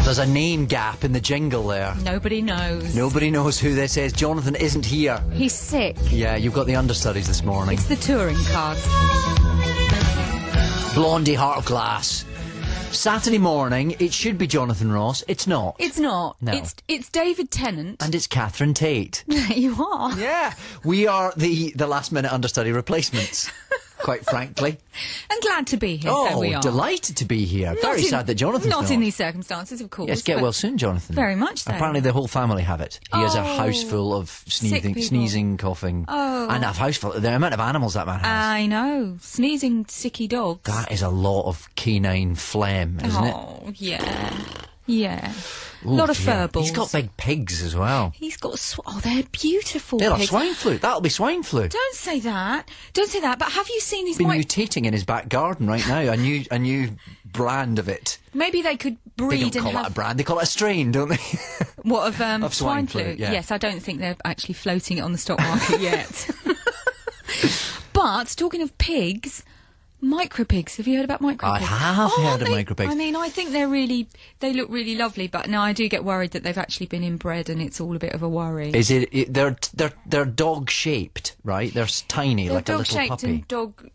There's a name gap in the jingle there. Nobody knows. Nobody knows who this is. Jonathan isn't here. He's sick. Yeah, you've got the understudies this morning. It's the touring card. Blondie Heart of Glass. Saturday morning, it should be Jonathan Ross. It's not. It's not. No. It's David Tennant. And it's Catherine Tate. You are. Yeah. We are the last-minute understudy replacements, quite frankly. I'm glad to be here, Oh, so we are. delighted to be here. Very sad that Jonathan's not in these circumstances, of course. Yes, get well soon, Jonathan. Very much so. Apparently the whole family have it. He has a house full of sneezing, coughing. Oh. And a house full of the amount of animals that man has. I know. Sneezing, sicky dogs. That is a lot of canine phlegm, isn't it? Oh, yeah. Yeah. Ooh, a lot of dear. furballs. He's got big pigs as well. He's got... oh, they're beautiful They'll have pigs. swine flu. That'll be swine flu. Don't say that. Don't say that. But have you seen these... Been mutating in his back garden right now. A new brand of it. Maybe they could breed They don't and call it a brand. They call it a strain, don't they? What, of swine flu? Yeah. Yes, I don't think they're actually floating it on the stock market yet. But, talking of pigs... Micro-pigs. Have you heard about micro-pigs? I have heard of micro-pigs. I mean, I think they look really lovely, but now I do get worried that they've actually been inbred and it's all a bit of a worry. Is they're dog-shaped, right? They're tiny, They're like a little dog-shaped puppy. and dog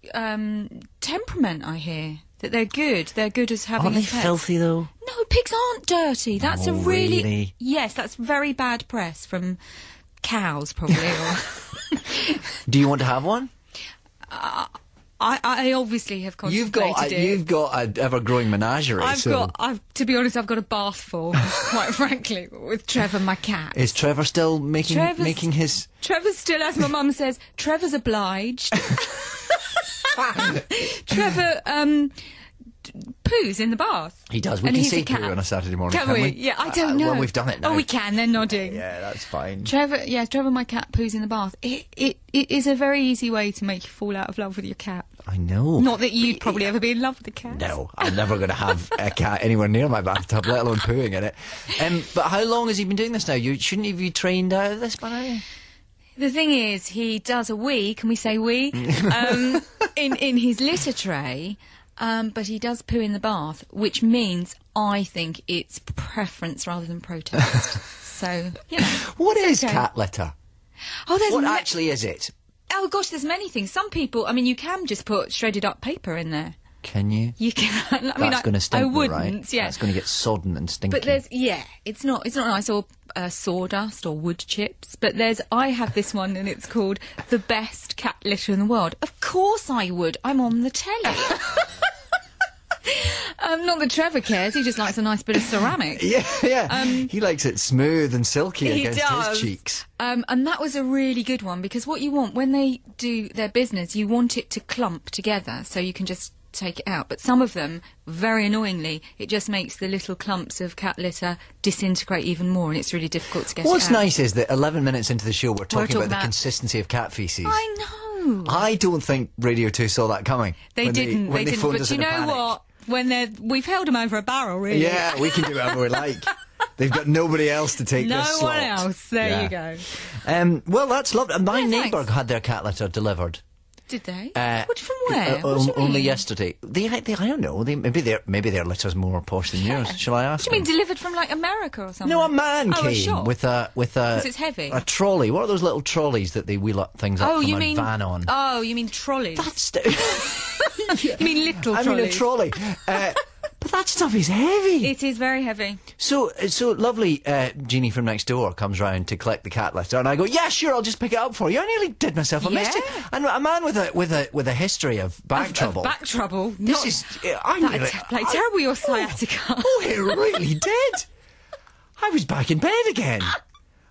temperament, I hear. That they're good. They're good as having Aren't they pets. filthy, though? No, pigs aren't dirty. That's Oh, a really... really? Yes, that's very bad press from cows, probably. Or... Do you want to have one? I obviously have contemplated it. You've got an ever-growing menagerie. To be honest, I've got a bath full, quite frankly, with Trevor, my cat. Is Trevor still making his... Trevor still, as my mum says, Trevor's obliged. Trevor poos in the bath. He does. We And can he's say a cat. poo on a Saturday morning, Can we? we? Yeah, I don't know. Well, we've done it now. Oh, we can. They're nodding. Yeah, that's fine. Trevor, my cat, poos in the bath. It is a very easy way to make you fall out of love with your cat. I know. Not that you'd probably ever be in love with a cat. No, I'm never going to have a cat anywhere near my bathtub, let alone pooing in it. But how long has he been doing this now? Shouldn't he be trained out of this by now? The thing is, he does a wee, can we say wee, in his litter tray, but he does poo in the bath, which means I think it's preference rather than protest. So, you know. What is okay. cat litter? Oh, What actually is it? Oh, gosh, there's many things. Some people, I mean, you can just put shredded up paper in there. Can you? You can. That's going to stink, I wouldn't, right? yeah. That's going to get sodden and stinky. But it's not nice, or sawdust or wood chips. But I have this one, and it's called the best cat litter in the world. Of course I would. I'm on the telly. Not that Trevor cares. He just likes a nice bit of ceramic. Yeah. He likes it smooth and silky against his cheeks. And that was a really good one, because what you want when they do their business, you want it to clump together so you can just take it out. But some of them, very annoyingly, it just makes the little clumps of cat litter disintegrate even more, and it's really difficult to get What's it out. nice is that 11 minutes into the show we're talking about the consistency of cat faeces. I know. I don't think Radio 2 saw that coming. They didn't. When they phoned But us you in a know panic. what? We've held them over a barrel, really. Yeah, we can do whatever we like. They've got nobody else to take this slot. No one else. There you go. Well, that's lovely. My Yeah, neighbour thanks. had their cat litter delivered. Did they? From where? What do you Only mean? yesterday. I don't know. Maybe their litter's more posh than yours. Shall I ask? What do you mean delivered from like America or something? No, a man a came shop. with a. Because it's heavy. A trolley. What are those little trolleys that they wheel up things up from you a mean van on? Oh, you mean trolleys? That's. You mean little trolleys? I mean a trolley. But that stuff is heavy. It is very heavy. So lovely Jeannie from next door comes round to collect the cat litter, and I go, yeah, sure, I'll just pick it up for you. I nearly did myself a mischief. And a man with a history of back trouble. Back trouble. This is. Like terrible your sciatica. Oh, it really did. I was back in bed again.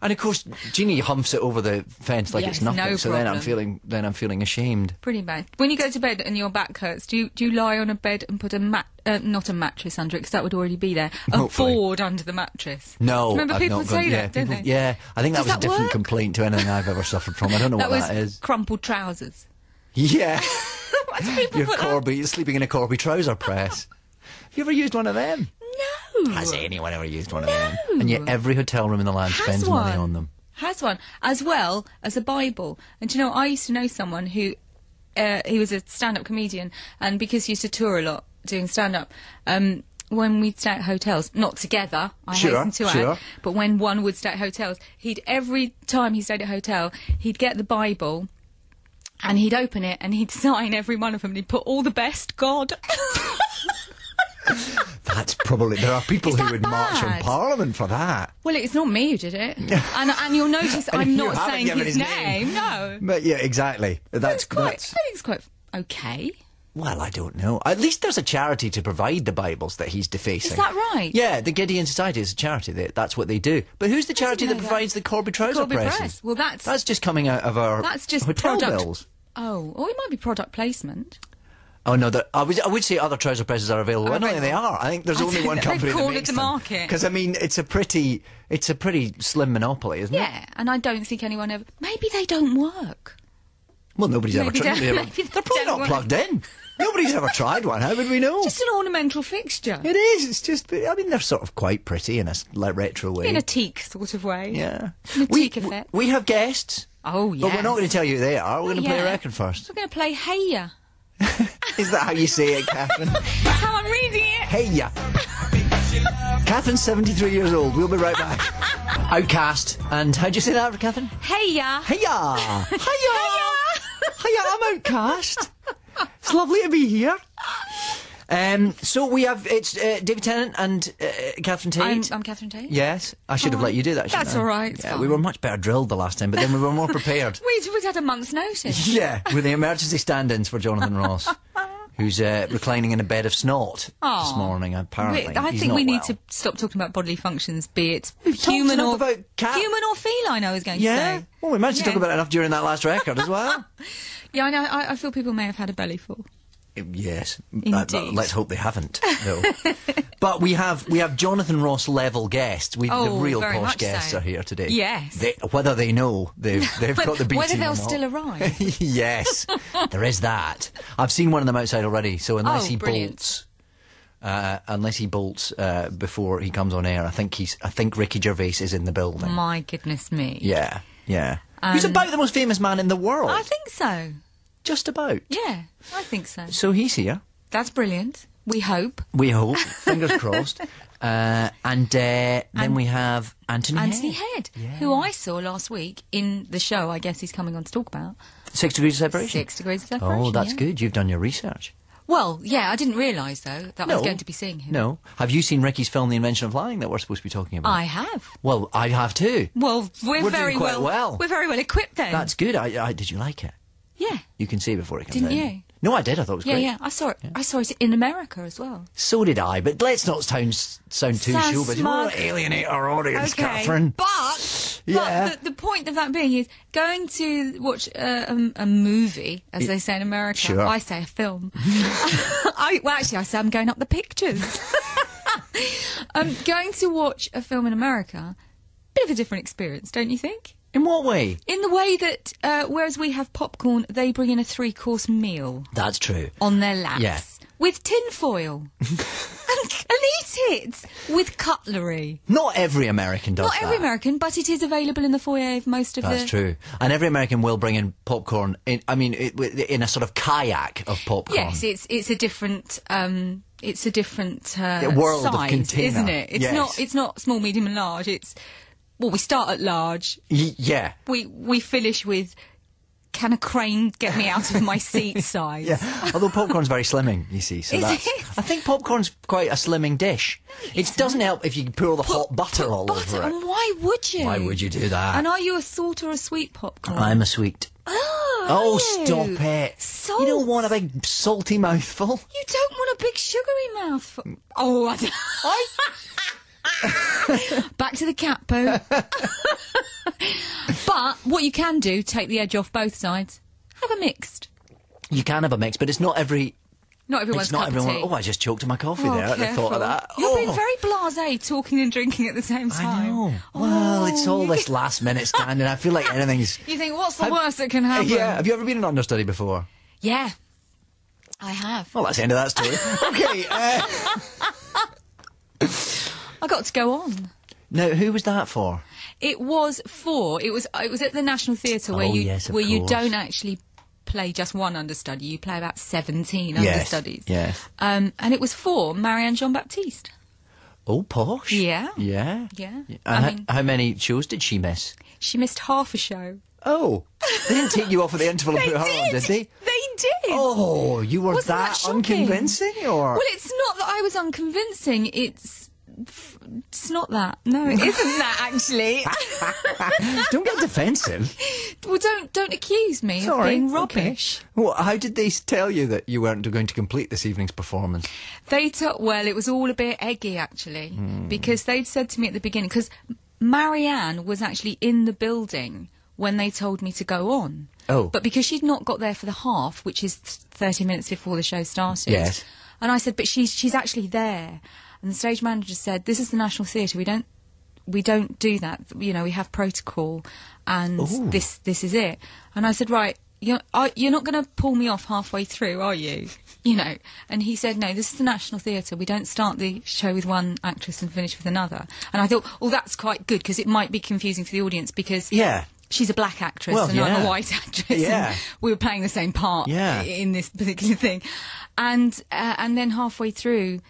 And of course, Jeannie humps it over the fence like Yes, it's nothing. no so problem. then I'm feeling ashamed. Pretty bad. When you go to bed and your back hurts, do you lie on a bed and put not a mattress under it, because that would already be there, a Hopefully. board under the mattress? No, remember I've people not say gone, that, don't they? Yeah, I think that Does was a different work? complaint to anything I've ever suffered from. I don't know what that is. Crumpled trousers. Yeah. Why do people You're put that? You're sleeping in a Corby trouser press. Have you ever used one of them? No. Has anyone ever used one of them? And yet every hotel room in the land spends money on them. Has one, as well as a Bible. And you know, I used to know someone who, he was a stand-up comedian, and because he used to tour a lot doing stand-up, when we'd stay at hotels, not together, I hasten to add, but when one would stay at hotels, every time he stayed at a hotel, he'd get the Bible and he'd open it and he'd sign every one of them and he'd put all the best, God. That's probably... There are people who would march on Parliament for that. Well, it's not me who did it. and you'll notice I'm not saying his name. No. But yeah, exactly. I think it's quite okay. Well, I don't know. At least there's a charity to provide the Bibles that he's defacing. Is that right? Yeah, the Gideon Society is a charity. That's what they do. But who's the charity that provides the Corby trouser presses? Press. Well, that's just coming out of our hotel bills. Oh, or it might be product placement. Oh no, I would say other trouser presses are available. I don't think they are. I think there's only one company that makes them. Market. Because I mean, it's a pretty slim monopoly, isn't it? Yeah, and I don't think anyone ever. Maybe they don't work. Well, nobody's ever tried. They're probably not plugged in. Nobody's ever tried one. How would we know? Just an ornamental fixture. It is. It's just. I mean, they're sort of quite pretty in a retro way. In a teak sort of way. Yeah. In a teak effect. We have guests. Oh, yes. But we're not going to tell you who they are. We're going to play a record first. We're going to play Hey Ya. Is that how you say it, Catherine? That's how I'm reading it. Hey Ya. Catherine's 73 years old. We'll be right back. Outcast. And how'd you say that, Catherine? Hey Ya. Hey Ya. Hey Ya. Hey Ya, I'm Outcast. It's lovely to be here. So we have, it's David Tennant and Catherine Tate. I'm Catherine Tate. Yes. I should have let you do that, shouldn't I? That's all right. Yeah, we were much better drilled the last time, but then we were more prepared. We'd had a month's notice. Yeah, with the emergency stand-ins for Jonathan Ross, who's reclining in a bed of snot this morning, apparently. I think we need to stop talking about bodily functions, be it human or feline, I was going to say. Well, we managed to talk about it enough during that last record as well. Yeah, I know. I feel people may have had a bellyful. Yes, let's hope they haven't. No. But we have Jonathan Ross level guests. The real posh guests are here today. Yes, whether they know they've got the BT whether they'll or not. still arrive. Yes, there is that. I've seen one of them outside already. So unless he bolts before he comes on air, I think Ricky Gervais is in the building. My goodness me. Yeah. He's about the most famous man in the world. I think so. Just about. Yeah, I think so. So he's here. That's brilliant. We hope. Fingers crossed. And then we have Anthony Head, who I saw last week in the show I guess he's coming on to talk about. 6 Degrees of Separation? 6 Degrees of Separation, Oh, that's good. You've done your research. Well, yeah, I didn't realise, though, that I was going to be seeing him. No. Have you seen Ricky's film, The Invention of Lying, that we're supposed to be talking about? I have. Well, I have too. Well, we're very doing quite well. We're very well equipped then. That's good. Did you like it? Yeah. You can see before it comes in. Didn't you? No, I did. I thought it was great. Yeah, I saw it. Yeah. I saw it in America as well. So did I, but let's not sound too showbiz. We won't alienate our audience, Catherine. But the point of that being is going to watch a movie, as they say in America. Sure. I say a film. I say I'm going up the pictures. Going to watch a film in America, bit of a different experience, don't you think? In what way? In the way that, whereas we have popcorn, they bring in a 3-course meal. That's true. On their laps. Yeah. With tinfoil. and eat it with cutlery. Not every American does that. Not every American, but it is available in the foyer of most of That's true. And every American will bring in popcorn, in a sort of kayak of popcorn. Yes, it's a different... it's a different world size, of container. Isn't it? It's not small, medium and large. Well, we start at large. Yeah. We finish with, can a crane get me out of my seat size? Yeah. Although popcorn's very slimming, you see. So I think popcorn's quite a slimming dish. It doesn't help if you pour the hot butter all over it. And why would you? Why would you do that? And are you a salt or a sweet popcorn? I'm a sweet. Oh, stop it. Salt. You don't want a big salty mouthful. You don't want a big sugary mouthful. Oh, I don't. Back to the cat poo. But what you can do, take the edge off both sides. Have a mixed. You can have a mix, but it's not every... Not everyone's cup of tea. Oh, I just choked on my coffee there at the thought of that. You're being very blasé, talking and drinking at the same time. I know. Well, it's all this last-minute standing. I feel like anything's... You think, what's the worst that can happen? Yeah. Have you ever been an understudy before? Yeah. I have. Well, that's the end of that story. OK. I got to go on. Now, who was that for? It was at the National Theatre where you don't actually play just one understudy. You play about 17 understudies. Yes. And it was for Marianne Jean-Baptiste. Oh, posh. Yeah. Yeah. Yeah. How many shows did she miss? She missed half a show. Oh, they didn't take you off at the interval and put her on, did they? They did. Oh, you were Wasn't that shocking? unconvincing, or? Well, it's not that I was unconvincing. It's not that. No, it isn't that, actually. Don't get defensive. Well, don't accuse me of being rubbish. Okay. Well, how did they tell you that you weren't going to complete this evening's performance? Well, it was all a bit eggy, actually, because they'd said to me at the beginning, because Marianne was actually in the building when they told me to go on. Oh. But because she'd not got there for the half, which is 30 minutes before the show started. Yes. And I said, but she's actually there. And the stage manager said, this is the National Theatre. We don't do that. You know, we have protocol, and this is it. And I said, right, you're not going to pull me off halfway through, are you? You know. And he said, no, this is the National Theatre. We don't start the show with one actress and finish with another. And I thought, well, that's quite good, because it might be confusing for the audience, because she's a black actress and I'm a white actress. Yeah. And we were playing the same part in this particular thing. And then halfway through,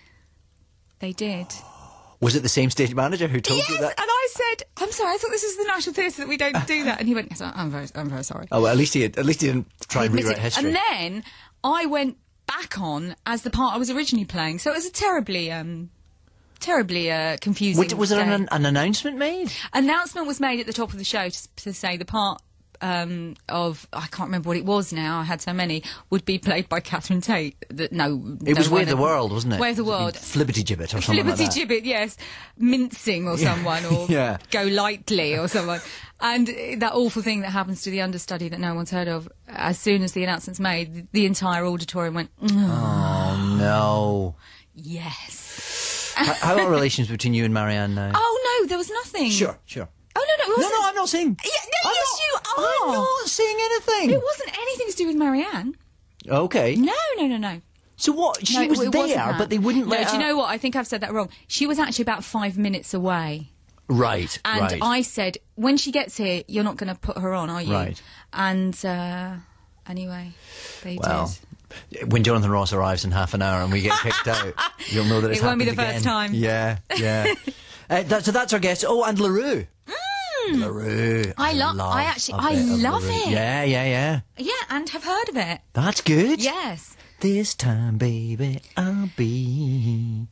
they did. Was it the same stage manager who told you that? And I said, I'm sorry, I thought this was the National Theatre, that we don't do that. And he went, yes, I'm very sorry. Oh, well, at least he didn't try and rewrite history. And then I went back on as the part I was originally playing. So it was a terribly confusing Was there day. an announcement made? Announcement was made at the top of the show to say the part of, I can't remember what it was now, I had so many, would be played by Catherine Tate. It was Way of the World, wasn't it? Way of the World. Flibberty Gibbet or something like that. Flibberty Gibbet, yes. Mincing or someone, or Go Lightly or someone. And that awful thing that happens to the understudy that no one's heard of, as soon as the announcement's made, the entire auditorium went, oh, no. Yes. How are relations between you and Marianne now? Oh, no, there was nothing. Sure. Oh, no, it wasn't. No, I'm not saying... Yes, you are. I'm not saying anything. It wasn't anything to do with Marianne. Okay. No. So what? She was there, but they wouldn't let her... Do you know what? I think I've said that wrong. She was actually about 5 minutes away. Right, And I said, when she gets here, you're not going to put her on, are you? Right. And anyway, they did. When Jonathan Ross arrives in half an hour and we get kicked out, you'll know that it's happened again. It won't be the first time. Yeah. So that's our guest. Oh, and LaRue. LaRue. I love it. Yeah. Yeah, and have heard of it. That's good. Yes. This time, baby, I'll be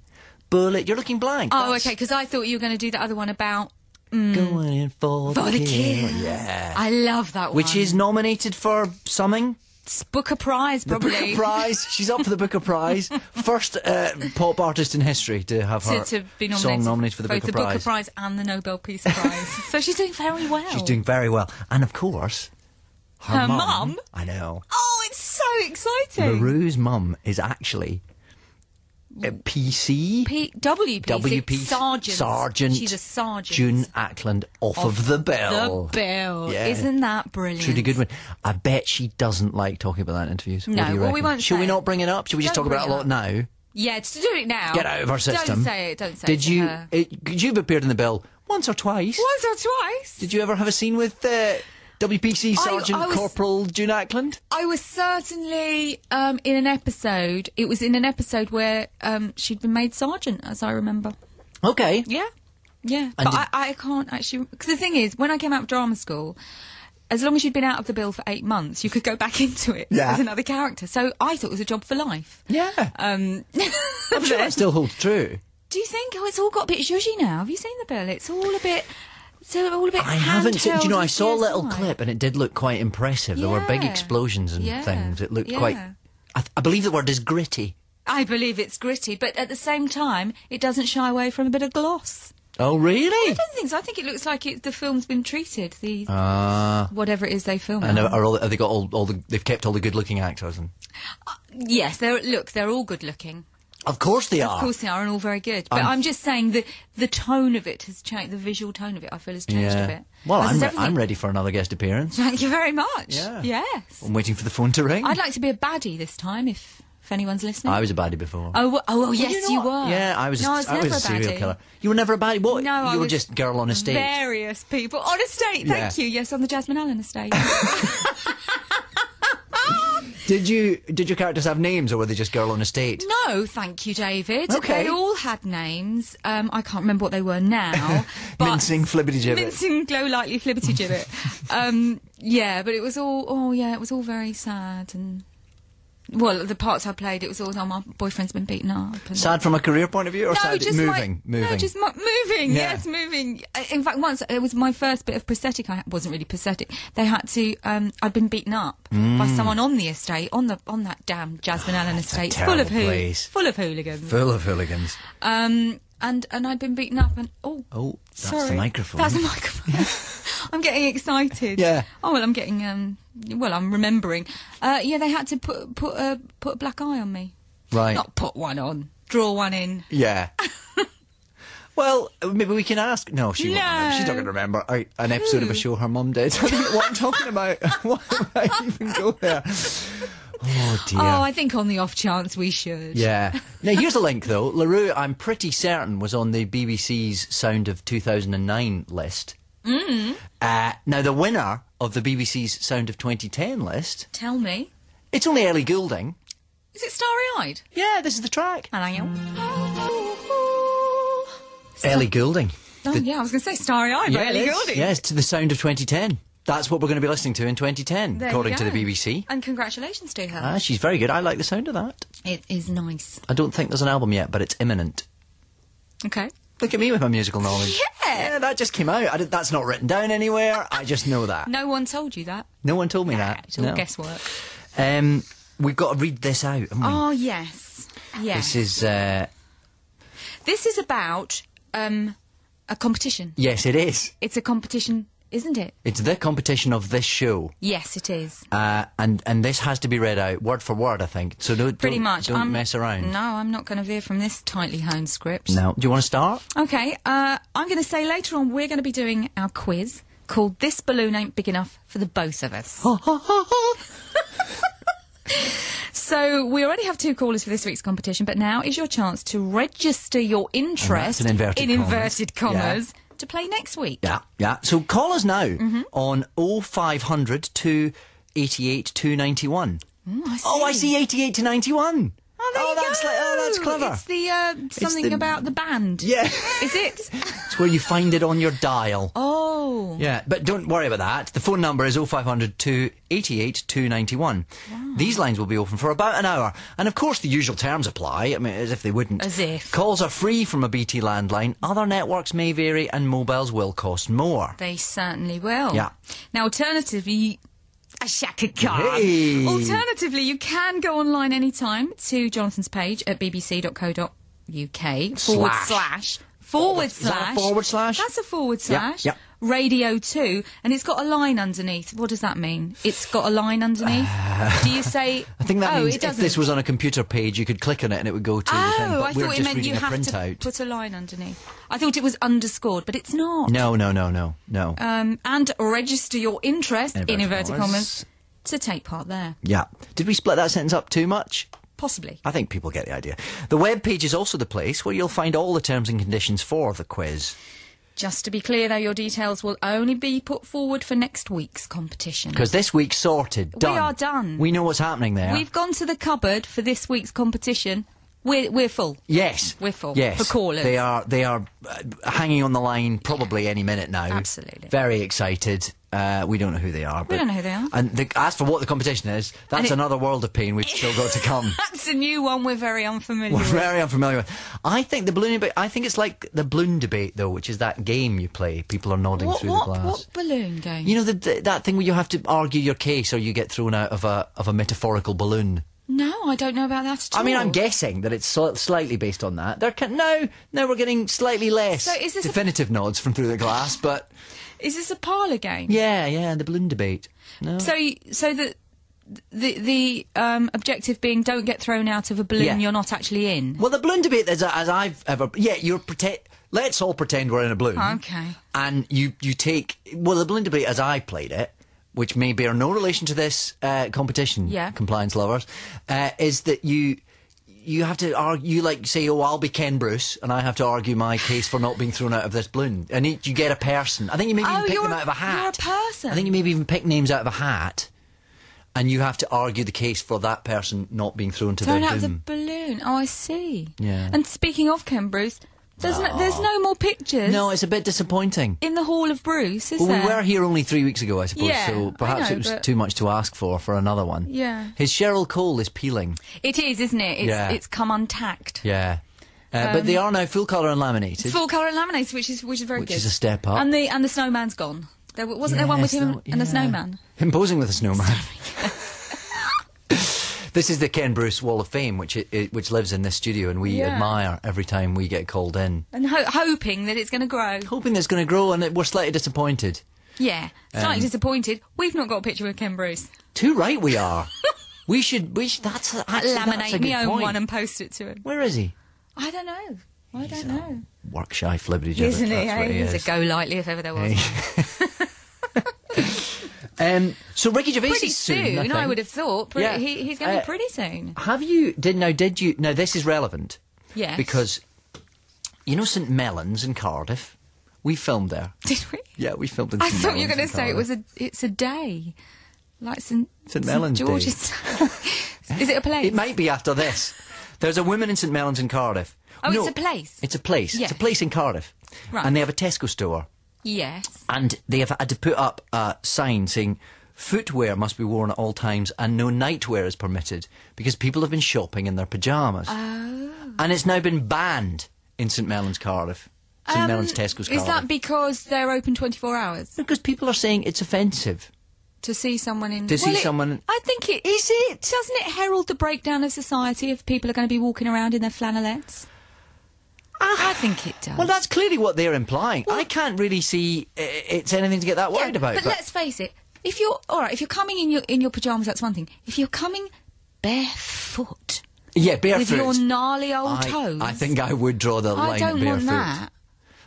bullet. You're looking blank. Oh, okay, because I thought you were going to do the other one about... Going in for the kill. Yeah. I love that one. Which is nominated for something. Booker Prize, probably. The Booker Prize. She's up for the Booker Prize. First pop artist in history to have her to be song nominated for the both Booker Prize. the Booker Prize and the Nobel Peace Prize. So she's doing very well. She's doing very well. And of course, her mum. I know. Oh, it's so exciting. LaRue's mum is actually a PC? WP. Sergeant. She's a sergeant. June Ackland off of The Bill. The Bill. Yeah. Isn't that brilliant? Truly good one. I bet she doesn't like talking about that in interviews. No, what do you reckon? we won't Should say we it. not bring it up? Should we just talk about it a lot now? Yeah, to do it now. Get out of our system. Don't say it to her. Could you have appeared in The Bill once or twice? Once or twice. Did you ever have a scene with WPC Sergeant Corporal June Ackland? I was certainly in an episode. It was in an episode where she'd been made sergeant, as I remember. Okay. Yeah. But I can't actually... Because the thing is, when I came out of drama school, as long as you'd been out of the Bill for 8 months, you could go back into it as another character. So I thought it was a job for life. Yeah. I'm sure that still holds true. Do you think? Oh, it's all got a bit zhuzhy now. Have you seen the Bill? It's all a bit... I haven't seen... Do you know, I saw a little clip and it did look quite impressive. There were big explosions and things. It looked quite... I believe the word is gritty. I believe it's gritty, but at the same time, it doesn't shy away from a bit of gloss. Oh, really? I don't think so. I think it looks like the film's been treated. Whatever it is they film. And have they got all the... They've kept all the good-looking actors? Yes, they're all good-looking. Of course they are. Of course they are, and all very good. But I'm just saying the tone of it has changed. The visual tone of it, I feel, has changed a bit. Well, I'm ready for another guest appearance. Thank you very much. Yeah. Yes. I'm waiting for the phone to ring. I'd like to be a baddie this time, if anyone's listening. I was a baddie before. Oh, yes, you were. Yeah, I was never a serial killer. You were never a baddie? What? No, you were just girl on estate. Various people. On estate, thank you. Yes, on the Jasmine Allen estate. Did your characters have names, or were they just girl on estate? No, thank you, David. Okay. They all had names. I can't remember what they were now. But Mincing flibbity-gibbet. Mincing glow lightly flibbity-gibbet. Yeah, but it was all, it was all very sad. And, well, the parts I played, it was all, my boyfriend's been beaten up. And Sad from a career point of view, or sad moving? No, just moving, Yeah. yes, moving. In fact, once, it was my first bit of prosthetic. I wasn't really prosthetic. They had to, I'd been beaten up by someone on the estate, on that damn Jasmine Allen estate, full of hooligans. Full of hooligans. And I'd been beaten up, and That's sorry. the microphone. That's the microphone. I'm getting excited. Yeah. Oh well, I'm getting I'm remembering. They had to put a black eye on me. Right. Not put one on. Draw one in. Yeah. Well, maybe we can ask. No, she won't remember. She's not going to remember an episode of a show her mum did. I don't know what I'm talking about. Why would I even go there? Oh, dear. Oh, I think on the off chance we should. Yeah. Now, here's a link, though. LaRue, I'm pretty certain, was on the BBC's Sound of 2009 list. Now, the winner of the BBC's Sound of 2010 list... Tell me. It's only Ellie Goulding. Is it Starry-Eyed? Yeah, this is the track. And I am... Ellie Goulding. Oh, yeah, I was going to say Starry-Eyed by Ellie Goulding. Yes, to the Sound of 2010. That's what we're going to be listening to in 2010, There according you to the go. BBC. And congratulations to her. She's very good. I like the sound of that. It is nice. I don't think there's an album yet, but it's imminent. Okay. Look at me with my musical knowledge. Yeah. That just came out. That's not written down anywhere. I just know that. No one told you that. No one told me that. It's all No. guesswork. We've got to read this out, haven't we? Oh, yes. Yes. This is about a competition. Yes, it is. It's a competition, isn't it? It's the competition of this show. Yes, it is. And this has to be read out word for word, I think. So don't mess around. No, I'm not going to veer from this tightly honed script. No. Do you want to start? Okay. I'm going to say later on we're going to be doing our quiz called This Balloon Ain't Big Enough for the Both of Us. So we already have 2 callers for this week's competition, but now is your chance to register your interest in inverted commas to play next week. Yeah. So call us now on 0500 288 291. I see 88 to 91. Oh, there you go. That's clever. It's the something about the band. Yeah. Is it? It's where you find it on your dial. Oh. Yeah, but don't worry about that. The phone number is 0500 288 291. Wow. These lines will be open for about an hour. And of course the usual terms apply. I mean, as if they wouldn't. As if. Calls are free from a BT landline. Other networks may vary and mobiles will cost more. They certainly will. Yeah. Now, alternatively... A shaka card. Hey. Alternatively, you can go online anytime to Jonathan's page at bbc.co.uk forward slash. Is that a forward slash? That's a forward slash. Yep. Radio 2, and it's got a line underneath. What does that mean? It's got a line underneath? Do you say... I think that means it if doesn't. this was on a computer page, you could click on it and it would go to the thing. But I we're thought it just meant reading you a have to printout. put a line underneath. I thought it was underscored, but it's not. No. And register your interest, in inverted commas, commas, to take part there. Yeah. Did we split that sentence up too much? Possibly. I think people get the idea. The web page is also the place where you'll find all the terms and conditions for the quiz. Just to be clear, though, your details will only be put forward for next week's competition. Because this week's sorted. Done. We are done. We know what's happening there. We've gone to the cupboard for this week's competition. We're full. Yes. We're full. Yes. For callers. They are hanging on the line probably any minute now. Absolutely. Very excited. We don't know who they are. We don't know who they are. And as for what the competition is, that's another world of pain we've still got to come. That's a new one we're very unfamiliar with. We're very unfamiliar with. I think the balloon debate. I think it's like the balloon debate, though, which is that game you play. People are nodding through the glass. What balloon game? You know that thing where you have to argue your case, or you get thrown out of a metaphorical balloon. No, I don't know about that at all. I mean, I'm guessing that it's slightly based on that. Now we're getting slightly less definitive nods from through the glass, but is this a parlour game? Yeah, the balloon debate. No. So the objective being don't get thrown out of a balloon you're not actually in. Well, the balloon debate, as I've ever, let's all pretend we're in a balloon. Okay. And you take the balloon debate as I played it, which may bear no relation to this competition, compliance lovers, is that you have to argue, like, say, I'll be Ken Bruce, and I have to argue my case for not being thrown out of this balloon. And you get a person. I think you maybe even pick them out of a hat. You're a person. I think you maybe even pick names out of a hat. and you have to argue the case for that person not being thrown to thrown their out of the doom. balloon. Oh, I see. Yeah. And speaking of Ken Bruce, there's no more pictures. No, it's a bit disappointing. In the Hall of Bruce, is well, there? we were here only 3 weeks ago, I suppose, Yeah, so perhaps I know, it was but- too much to ask for another one. Yeah. His Cheryl Cole is peeling. It is, isn't it? It's come untacked. Yeah. But they are now full colour and laminated. Full colour and laminated, which is very good. Which is a step up. And the snowman's gone. Wasn't there one with him and the snowman? Him posing with a snowman. This is the Ken Bruce Wall of Fame, which lives in this studio, and we admire every time we get called in. And hoping that it's going to grow. Hoping that it's going to grow, and we're slightly disappointed. Yeah, slightly disappointed. We've not got a picture of Ken Bruce. Too right we are. we should. That's laminate me own point. one and post it to him. Where is he? I don't know. I don't know. Work shy flibberty-gibbet. Isn't he? That's what he is. He's a go lightly if ever there was. So Ricky Gervais Pretty is soon, I would have thought. He's going to be pretty soon. Did you? Now this is relevant. Yes. Because you know St Mellons in Cardiff. We filmed there. Did we? Yeah, we filmed in I St thought you were going Mellons to in say Cardiff. it's a day, like St Mellons George's. Is it a place? It might be after this. There's a woman in St Mellons in Cardiff. Oh, it's a place. It's a place. Yes. It's a place in Cardiff. Right. And they have a Tesco store. Yes. And they have had to put up a sign saying footwear must be worn at all times and no nightwear is permitted because people have been shopping in their pyjamas. Oh. And it's now been banned in St Mellons, Cardiff. St Mellons, Tesco's, Cardiff. Is that because they're open 24 hours? Because people are saying it's offensive. To see someone in... someone... I think it... Is it? Doesn't it herald the breakdown of society if people are going to be walking around in their flannelettes? I think it does. Well, that's clearly what they're implying. Well, I can't really see it's anything to get that worried about. But let's face it. If you're coming in your pyjamas, that's one thing. If you're coming barefoot... Yeah, barefoot. With your gnarly old toes... I think I would draw the line at barefoot. I don't want that.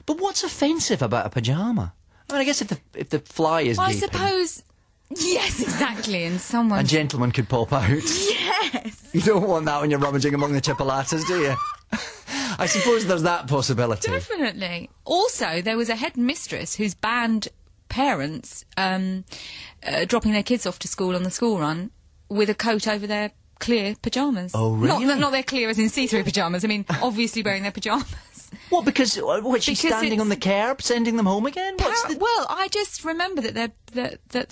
But what's offensive about a pyjama? I mean, I guess if the fly is gaping... I suppose... Yes, exactly, and someone... A gentleman could pop out. Yes! You don't want that when you're rummaging among the chipolatas, do you? I suppose there's that possibility. Definitely. Also, there was a headmistress who's banned parents dropping their kids off to school on the school run with a coat over their clear pyjamas. Oh, really? Not their clear as in see-through pyjamas. I mean, obviously wearing their pyjamas. What, because she's standing on the curb, sending them home again? Well, I just remember that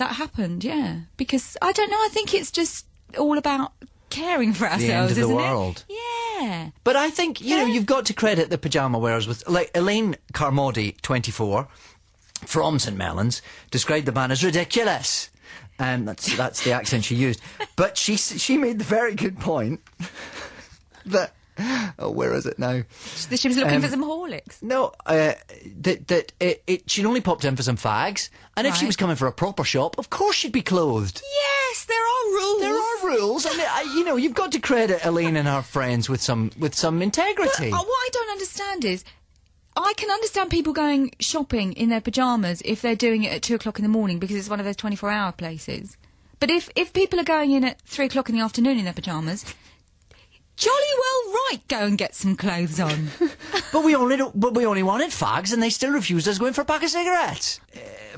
happened, yeah. Because, I don't know, I think it's just all about caring for ourselves, the end of the isn't world. It? Yeah. But I think, you know, you've got to credit the pyjama wearers with... Like, Elaine Carmody, 24, from St Mellons, described the ban as ridiculous. And that's the accent she used. But she made the very good point that... Oh, where is it now? She was looking for some Horlicks. No, she'd only popped in for some fags, and if she was coming for a proper shop, of course she'd be clothed. Yes, there are rules. There are rules, and you know, you've got to credit Elaine and her friends with some integrity. But, what I don't understand is, I can understand people going shopping in their pyjamas if they're doing it at 2 o'clock in the morning because it's one of those 24-hour places. But if people are going in at 3 o'clock in the afternoon in their pyjamas... Jolly well right, go and get some clothes on. But we only wanted fags, and they still refused us going for a pack of cigarettes.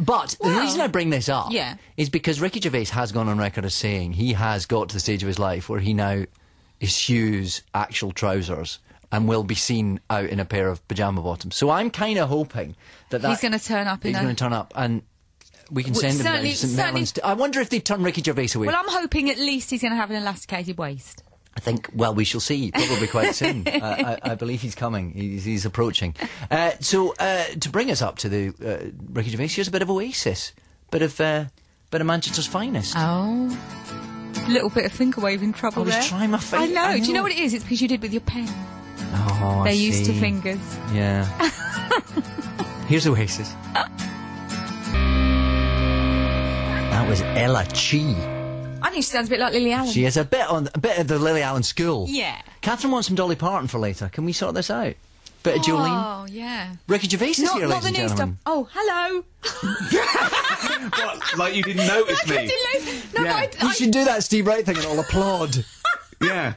But the reason I bring this up is because Ricky Gervais has gone on record as saying he has got to the stage of his life where he now eschews actual trousers and will be seen out in a pair of pyjama bottoms. So I'm kind of hoping that he's going to turn up. He's going to turn up, and we can send him down to St Mellons. I wonder if they turn Ricky Gervais away. Well, I'm hoping at least he's going to have an elasticated waist. I think, well, we shall see, probably quite soon. I believe he's coming. He's approaching. So, to bring us up to the Ricky Gervais, here's a bit of Oasis. Bit of Manchester's finest. Oh. Little bit of finger waving trouble there. I was trying my finger. I know. Do you know what it is? It's because you did with your pen. Oh, They're used to fingers. Yeah. Here's Oasis. That was Ella Chi. I think she sounds a bit like Lily Allen. She is a bit of the Lily Allen school. Yeah. Catherine wants some Dolly Parton for later. Can we sort this out? Bit of Jolene. Oh, yeah. Ricky Gervais is here, not ladies and gentlemen. Oh, hello. What, like you didn't notice me? No, You should do that Steve Wright thing and I'll applaud. Yeah.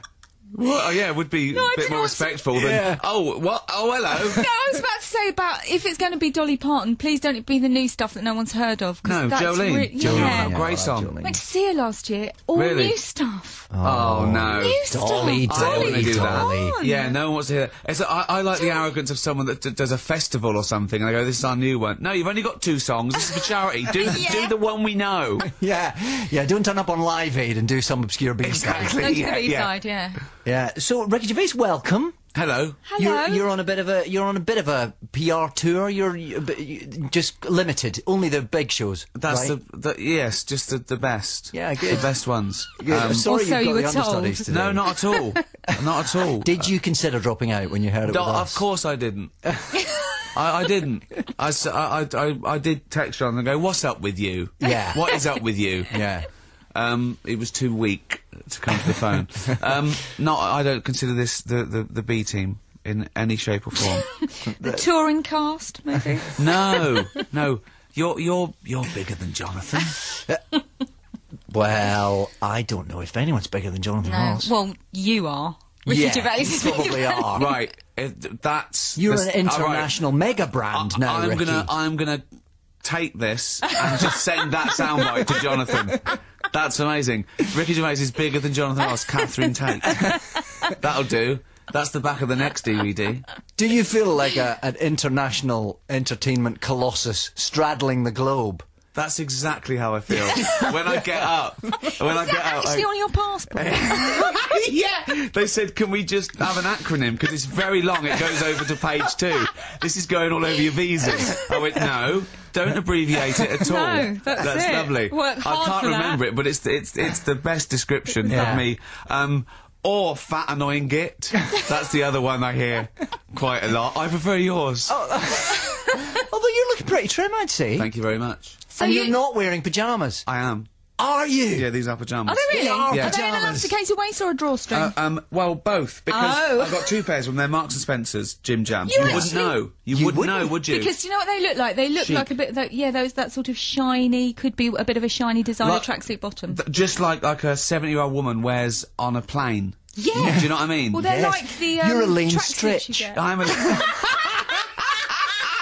Well, yeah, it would be a bit more respectful than, oh, what? Oh, hello. No, I was about to say about, if it's going to be Dolly Parton, please don't be the new stuff that no one's heard of. No, Jolene. Yeah. Great song. Went to see her last year. All new stuff. Oh, no. New Dolly, stuff. I don't want to do Dolly. that. Yeah, no one wants to hear that. I like the arrogance of someone that does a festival or something, and they go, this is our new one. No, you've only got 2 songs. This is for charity. Do the one we know. Yeah, don't turn up on Live Aid and do some obscure B-side. Exactly. Don't do the B-side, Yeah. So Ricky Gervais, welcome. Hello. You're on a bit of a PR tour. You're just limited, only the big shows. That's right? yes, just the best. Yeah, good. The best ones. Sorry, Also, you've got you the were understudies told. today. No, not at all. Not at all. Did you consider dropping out when you heard it? No, with of us? course I didn't. I didn't. I did text her and go, "What's up with you? Yeah. What is up with you?" Yeah. It was too weak to come to the phone. No, I don't consider this the B team in any shape or form. The touring cast, maybe? No. You're bigger than Jonathan. Well, I don't know if anyone's bigger than Jonathan Ross. Well, you are. Ricky Gervais is bigger. Probably are. Right. You're an international mega brand now, Ricky. I'm gonna take this and just send that soundbite to Jonathan. That's amazing. Ricky Gervais is bigger than Jonathan Ross. Catherinetate. That'll do. That's the back of the next DVD. Do you feel like an international entertainment colossus straddling the globe? That's exactly how I feel when I get up. Actually, on your passport. Yeah. They said, can we just have an acronym because it's very long. It goes over to page 2. This is going all over your visas. I went, no. Don't abbreviate it at all. No, that's it. Lovely. Work hard I can't for that. remember it, but it's the best description of me. Or fat annoying git. That's the other one I hear quite a lot. I prefer yours. Although you're looking pretty trim, I'd say. Thank you very much. So and you're not wearing pyjamas. I am. Are you? Yeah, these are pyjamas. Are they really? They are Are they an pyjamas. elasticated waist or a drawstring? Well, both. Because I've got 2 pairs of them. They're Marks and Spencer's Jim Jams. You wouldn't know. You wouldn't know, would you? Because you know what they look like? They look like a bit of that sort of shiny, could be a bit of a shiny designer tracksuit bottom. Just like a 70-year-old woman wears on a plane. Yeah. Do you know what I mean? Well, they're like the You're a lean tracksuits stretch. you get. I'm a...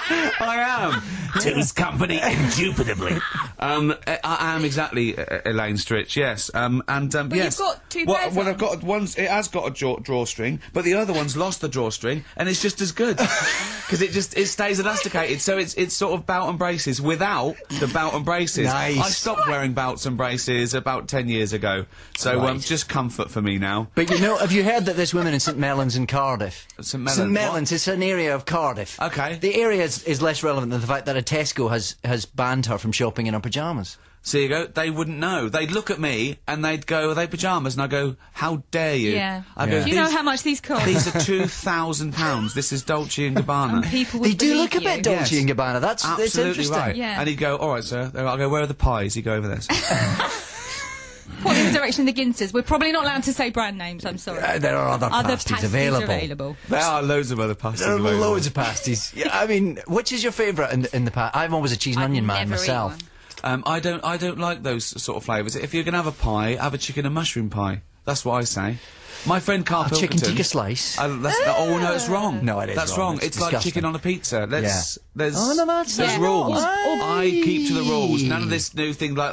I am. Two's company indubitably. I am exactly Elaine Stritch, yes. But you've yes. got 2 pairs. Well, I've got it has got a drawstring, but the other one's lost the drawstring, and it's just as good because it stays elasticated. So it's sort of bout and braces without the bout and braces. Nice. I stopped wearing bouts and braces about 10 years ago, so just comfort for me now. But you know, have you heard that there's women in St Mellons in Cardiff? St Mellons. St Mellons is an area of Cardiff. Okay. The area is less relevant than the fact that a Tesco has banned her from shopping in her pyjamas. So you go, they wouldn't know. They'd look at me and they'd go, are they pyjamas? And I go, how dare you? Yeah. I go, Do you know how much these cost? These are £2,000. This is Dolce & Gabbana. And people would They do believe look a bit you. Dolce Yes. & Gabbana. That's Absolutely interesting. right. Yeah. And he'd go, all right, sir. I'll go, where are the pies? He'd go over there. Point in the direction of the Ginsters. We're probably not allowed to say brand names, I'm sorry. There are other pasties available. There are loads of other pasties There are available. loads of pasties. Yeah, I mean, which is your favourite in the past? I'm always a cheese and I'd onion man never eat myself. one. I don't like those sort of flavours. If you're going to have a pie, have a chicken and mushroom pie. That's what I say. My friend Carl Pilkington... chicken tikka slice? oh, no, it's wrong. No, it is That's wrong. wrong. It's It's like disgusting. chicken on a pizza. There's that's there's not. rules. Yeah. I keep to the rules. None of this new thing like,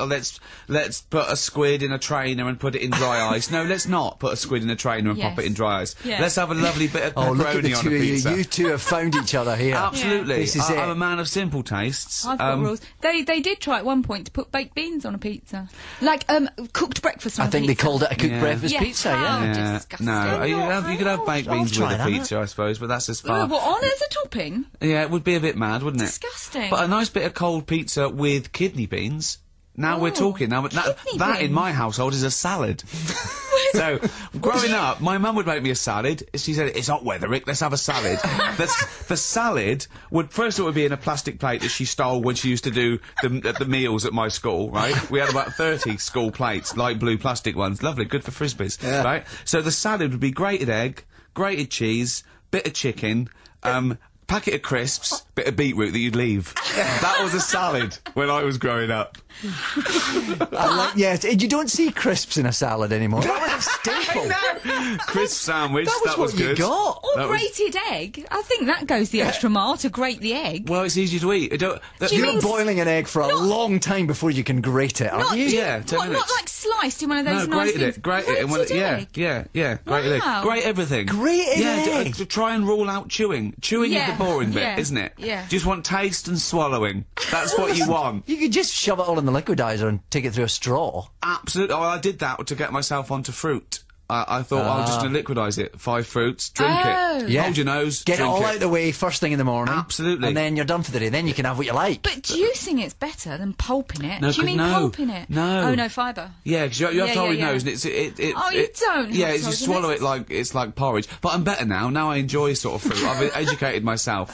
let's put a squid in a trainer and put it in dry ice. No, let's not put a squid in a trainer and pop it in dry ice. Yeah. Let's have a lovely bit of Oh, look at the pepperoni on two a of you. pizza. You two have found each other here. Absolutely. This is it. I'm a man of simple tastes. I've got rules. They did try at one point to put baked beans on a pizza. Like, cooked breakfast on I a think pizza. they called it a cooked Yeah. breakfast Yeah. pizza, yeah. Yeah. disgusting. No, you could have baked beans try with a that. pizza, I suppose, but that's as Oh, far. what, on as a topping? Yeah, it would be a bit mad, wouldn't it? Disgusting. But a nice bit of cold pizza with kidney beans. Now we're talking. Now that kidney in my household is a salad. So, growing up, my mum would make me a salad. She said, it's hot weather, Rick, let's have a salad. The salad would, first it would be in a plastic plate that she stole when she used to do the meals at my school, right? We had about 30 school plates, light blue plastic ones. Lovely, good for frisbees, right? So the salad would be grated egg, grated cheese, bit of chicken, packet of crisps, bit of beetroot that you'd leave. That was a salad when I was growing up. Yes, you don't see crisps in a salad anymore. That was a staple. Crisp sandwich, that was good. You got. Or grated egg. I think that goes the extra mile to grate the egg. Well, it's easy to eat. You're boiling an egg for a long time before you can grate it, aren't you? Yeah, 10 minutes. Not like sliced in one of those nice things. Grated it. Grated egg. Yeah. Grated egg. Grate everything. Grated egg. Try and rule out chewing. Chewing is the boring bit, isn't it? Yeah. Just want taste and swallowing. That's what you want. You could just shove it all in the liquidizer and take it through a straw. Absolutely. Oh, I did that to get myself onto fruit. I thought I was just going to liquidise it. 5 fruits, drink it. Yeah. Hold your nose, Get it drink all out of the way first thing in the morning. Absolutely. And then you're done for the day. Then you can have what you like. But juicing it's better than pulping it. No, Do you mean pulping it? No. Oh, no, fibre. Yeah, because you have to hold your nose, and you don't. Yeah, have you to swallow hold it like it's like porridge. But I'm better now. Now I enjoy sort of fruit. I've educated myself.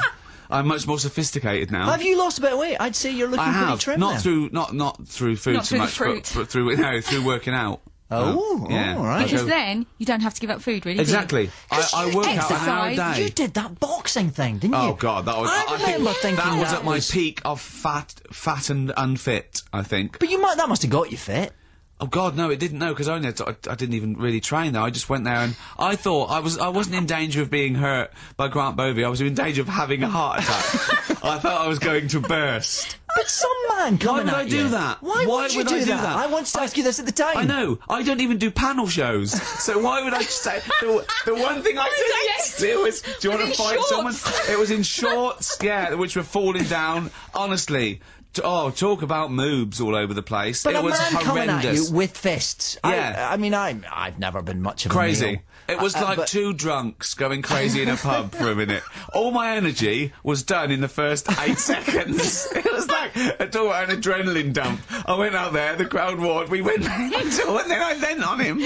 I'm much more sophisticated now. Have you lost a bit of weight? I'd say you're looking pretty trim not now. through food Not so through the much, fruit. but through working out. Oh, yeah. all right. Because then you don't have to give up food, really. Exactly. Do I work out an hour a day. You did that boxing thing, didn't you? Oh God, that was. I remember thinking that was at my peak of fat and unfit. I think. But that must have got you fit. Oh God, no, it didn't. No, because I didn't even really train there. I just went there and I thought I wasn't in danger of being hurt by Grant Bovey. I was in danger of having a heart attack. I thought I was going to burst. But some man coming Why would I do that? Why would you do that? I wanted to ask you this at the time. I know. I don't even do panel shows. So why would I say... The one thing I didn't do is... Do you want to fight someone? It was in shorts, yeah, which were falling down. Honestly... talk about moobs all over the place. But it was man coming at horrendous. you with fists. Yeah. I mean, I've never been much of Crazy. a male. It was like two drunks going crazy in a pub for a minute. All my energy was done in the first 8 seconds. It was like an adrenaline dump. I went out there, the crowd roared, we went mental, and then I leant on him.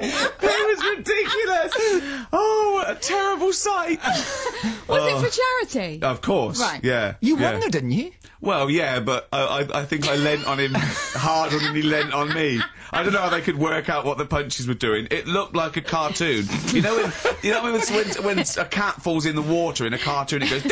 It was ridiculous. Oh, what a terrible sight. Was it for charity? Of course. Right. Yeah. You won there, didn't you? Well, yeah, but I think I leant on him harder than he leant on me. I don't know how they could work out what the punches were doing. It looked like a cartoon. You know when a cat falls in the water in a cartoon, it goes...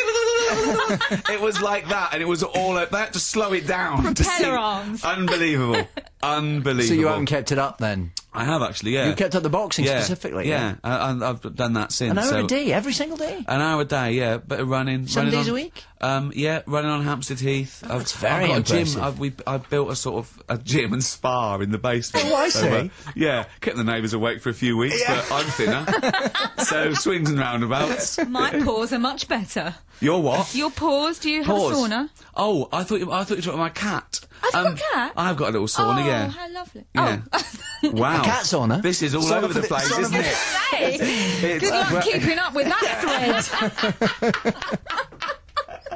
It was like that, and it was all... They had to slow it down. Propeller arms. Unbelievable. Unbelievable. So you haven't kept it up then? I have, actually, yeah. You kept up the boxing specifically? Yeah, and I've done that since. An hour a day, every single day? An hour a day, yeah. Bit of running. 7 days a week? Yeah, running on Hampstead Heath. That's very impressive. I've built a sort of a gym and spa in the basement. Oh, I see. Yeah, kept the neighbours awake for a few weeks, but I'm thinner. So, swings and roundabouts. My paws are much better. Your what? Your paws, do you have a sauna? Oh, I thought you were talking about my cat. I've got a cat? I've got a little sauna, yeah. Oh, how lovely. Yeah. Oh. Wow. A cat sauna? This is all over the place, isn't it? Hey, good luck keeping up with that thread.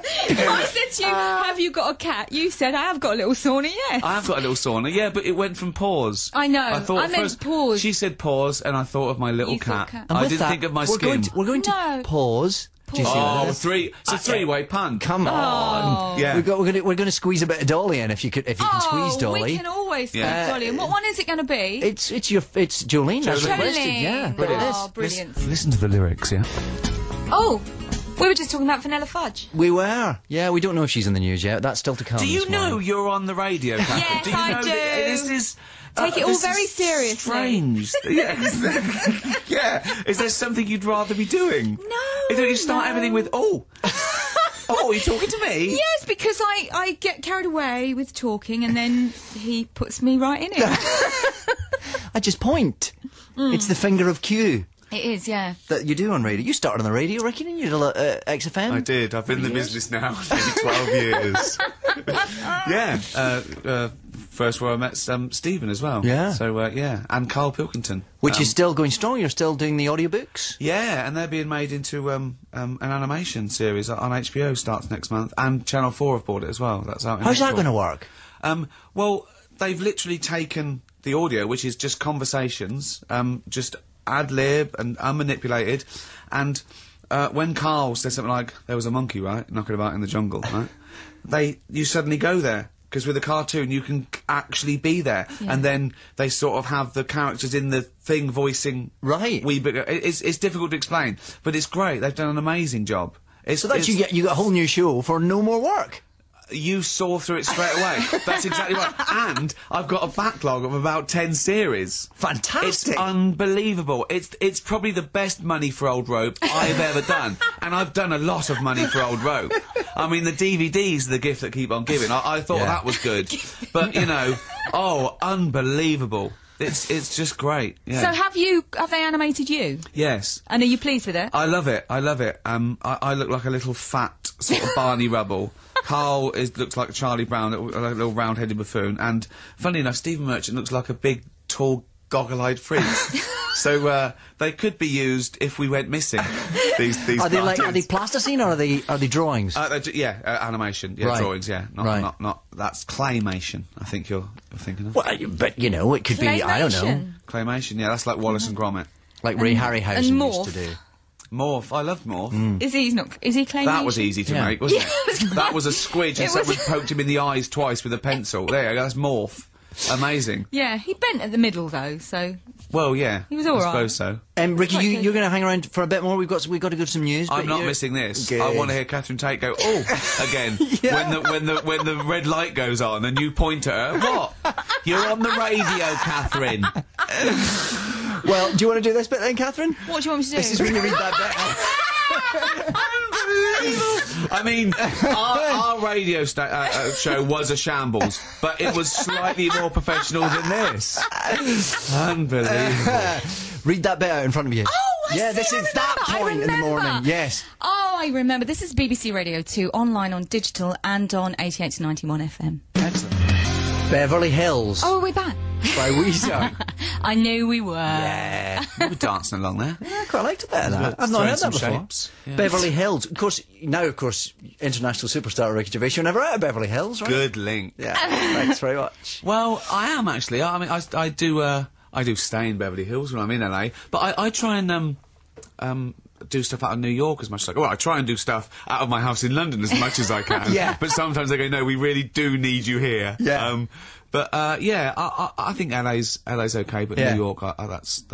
I said to you, have you got a cat? You said, I have got a little sauna, yes. I have got a little sauna, yeah, but it went from paws. I know. I meant paws. She said paws, and I thought of my little cat. cat. I didn't think of my skin. We're going to pause. Do you see It's a three-way pun. Come on. Yeah. We're going to squeeze a bit of Dolly in if you can squeeze Dolly. We can always squeeze Dolly. And what one is it going to be? It's Jolene. That's requested. Yeah. Brilliant. Listen to the lyrics, yeah. Oh, we were just talking about Vanilla Fudge. We were. Yeah, we don't know if she's in the news yet. That's still to come. Do you know you're on the radio, Catherine? Yes, do you know I do. This is... Take it all this very is seriously. Strange. Yeah. Is there something you'd rather be doing? No. Don't you start everything with, oh, are you talking to me? Yes, because I get carried away with talking and then he puts me right in it. I just point. It's the finger of Q. It is, yeah. That you do on radio. You started on the radio, Ricky, didn't you? XFM? I did. I've been in the business now for 12 years. Yeah. First where I met Stephen as well. Yeah. So, yeah. And Carl Pilkington. Which is still going strong. You're still doing the audiobooks? Yeah, and they're being made into an animation series on HBO, starts next month. And Channel 4 have bought it as well. That's out in How's that April. going to work? Well, they've literally taken the audio, which is just conversations, just ad-lib and unmanipulated, and when Carl says something like, there was a monkey, right, knocking about in the jungle, right, you suddenly go there, because with a cartoon you can actually be there, and then they sort of have the characters in the thing voicing... Right. It's difficult to explain, but it's great. They've done an amazing job. So that you get a whole new show for no more work. You saw through it straight away. That's exactly right. And I've got a backlog of about 10 series. Fantastic. It's unbelievable. It's probably the best money for old rope I've ever done. And I've done a lot of money for old rope. I mean, the DVDs are the gift that keep on giving. I thought that was good. But, you know, unbelievable. It's just great. Yeah. So have they animated you? Yes. And are you pleased with it? I love it. I look like a little fat sort of Barney Rubble. Carl looks like Charlie Brown, a little round-headed buffoon, and funny enough, Stephen Merchant looks like a big, tall, goggle-eyed freak. So they could be used if we went missing. These are they plasticine or are they drawings? Animation. Yeah, right. Drawings. Yeah, not that's claymation. I think you're thinking of. Well, but you know, it could be. I don't know. Claymation. Yeah, that's like Wallace and Gromit. Like Ray Harryhausen used to do. Morph. I loved Morph. Is he claymation? That was easy to make, wasn't it? That was a squidge and someone poked him in the eyes twice with a pencil. There you go, that's Morph. Amazing. Yeah, he bent at the middle though, so... Well, yeah. He was all right. I suppose so. Ricky, you're going to hang around for a bit more. We've got to go to some news. I'm not missing this. Good. I want to hear Catherine Tate go, again. When the red light goes on and you point at her. What? You're on the radio, Catherine. Well, do you want to do this bit then, Catherine? What do you want me to do? This is when you read that bit. I mean, our radio show was a shambles, but it was slightly more professional than this. Unbelievable. Read that bit out in front of you. Oh, this is that point in the morning. Yes. Oh, I remember. This is BBC Radio 2, online on digital and on 88 to 91 FM. Excellent. Beverly Hills. Oh, are we back? By Weezer. I knew we were. Yeah. We were dancing along there. Yeah, I quite liked it better than that. I've not heard that before. Yeah. Beverly Hills. Of course, international superstar Ricky Gervais, you're never out of Beverly Hills, right? Good link. Yeah, thanks very much. Well, I am actually. I mean, I do stay in Beverly Hills when I'm in LA, but I try and do stuff out of New York as much as I can. Well, I try and do stuff out of my house in London as much as I can. Yeah. But sometimes they go, no, we really do need you here. Yeah. I think LA's okay, but New York, that's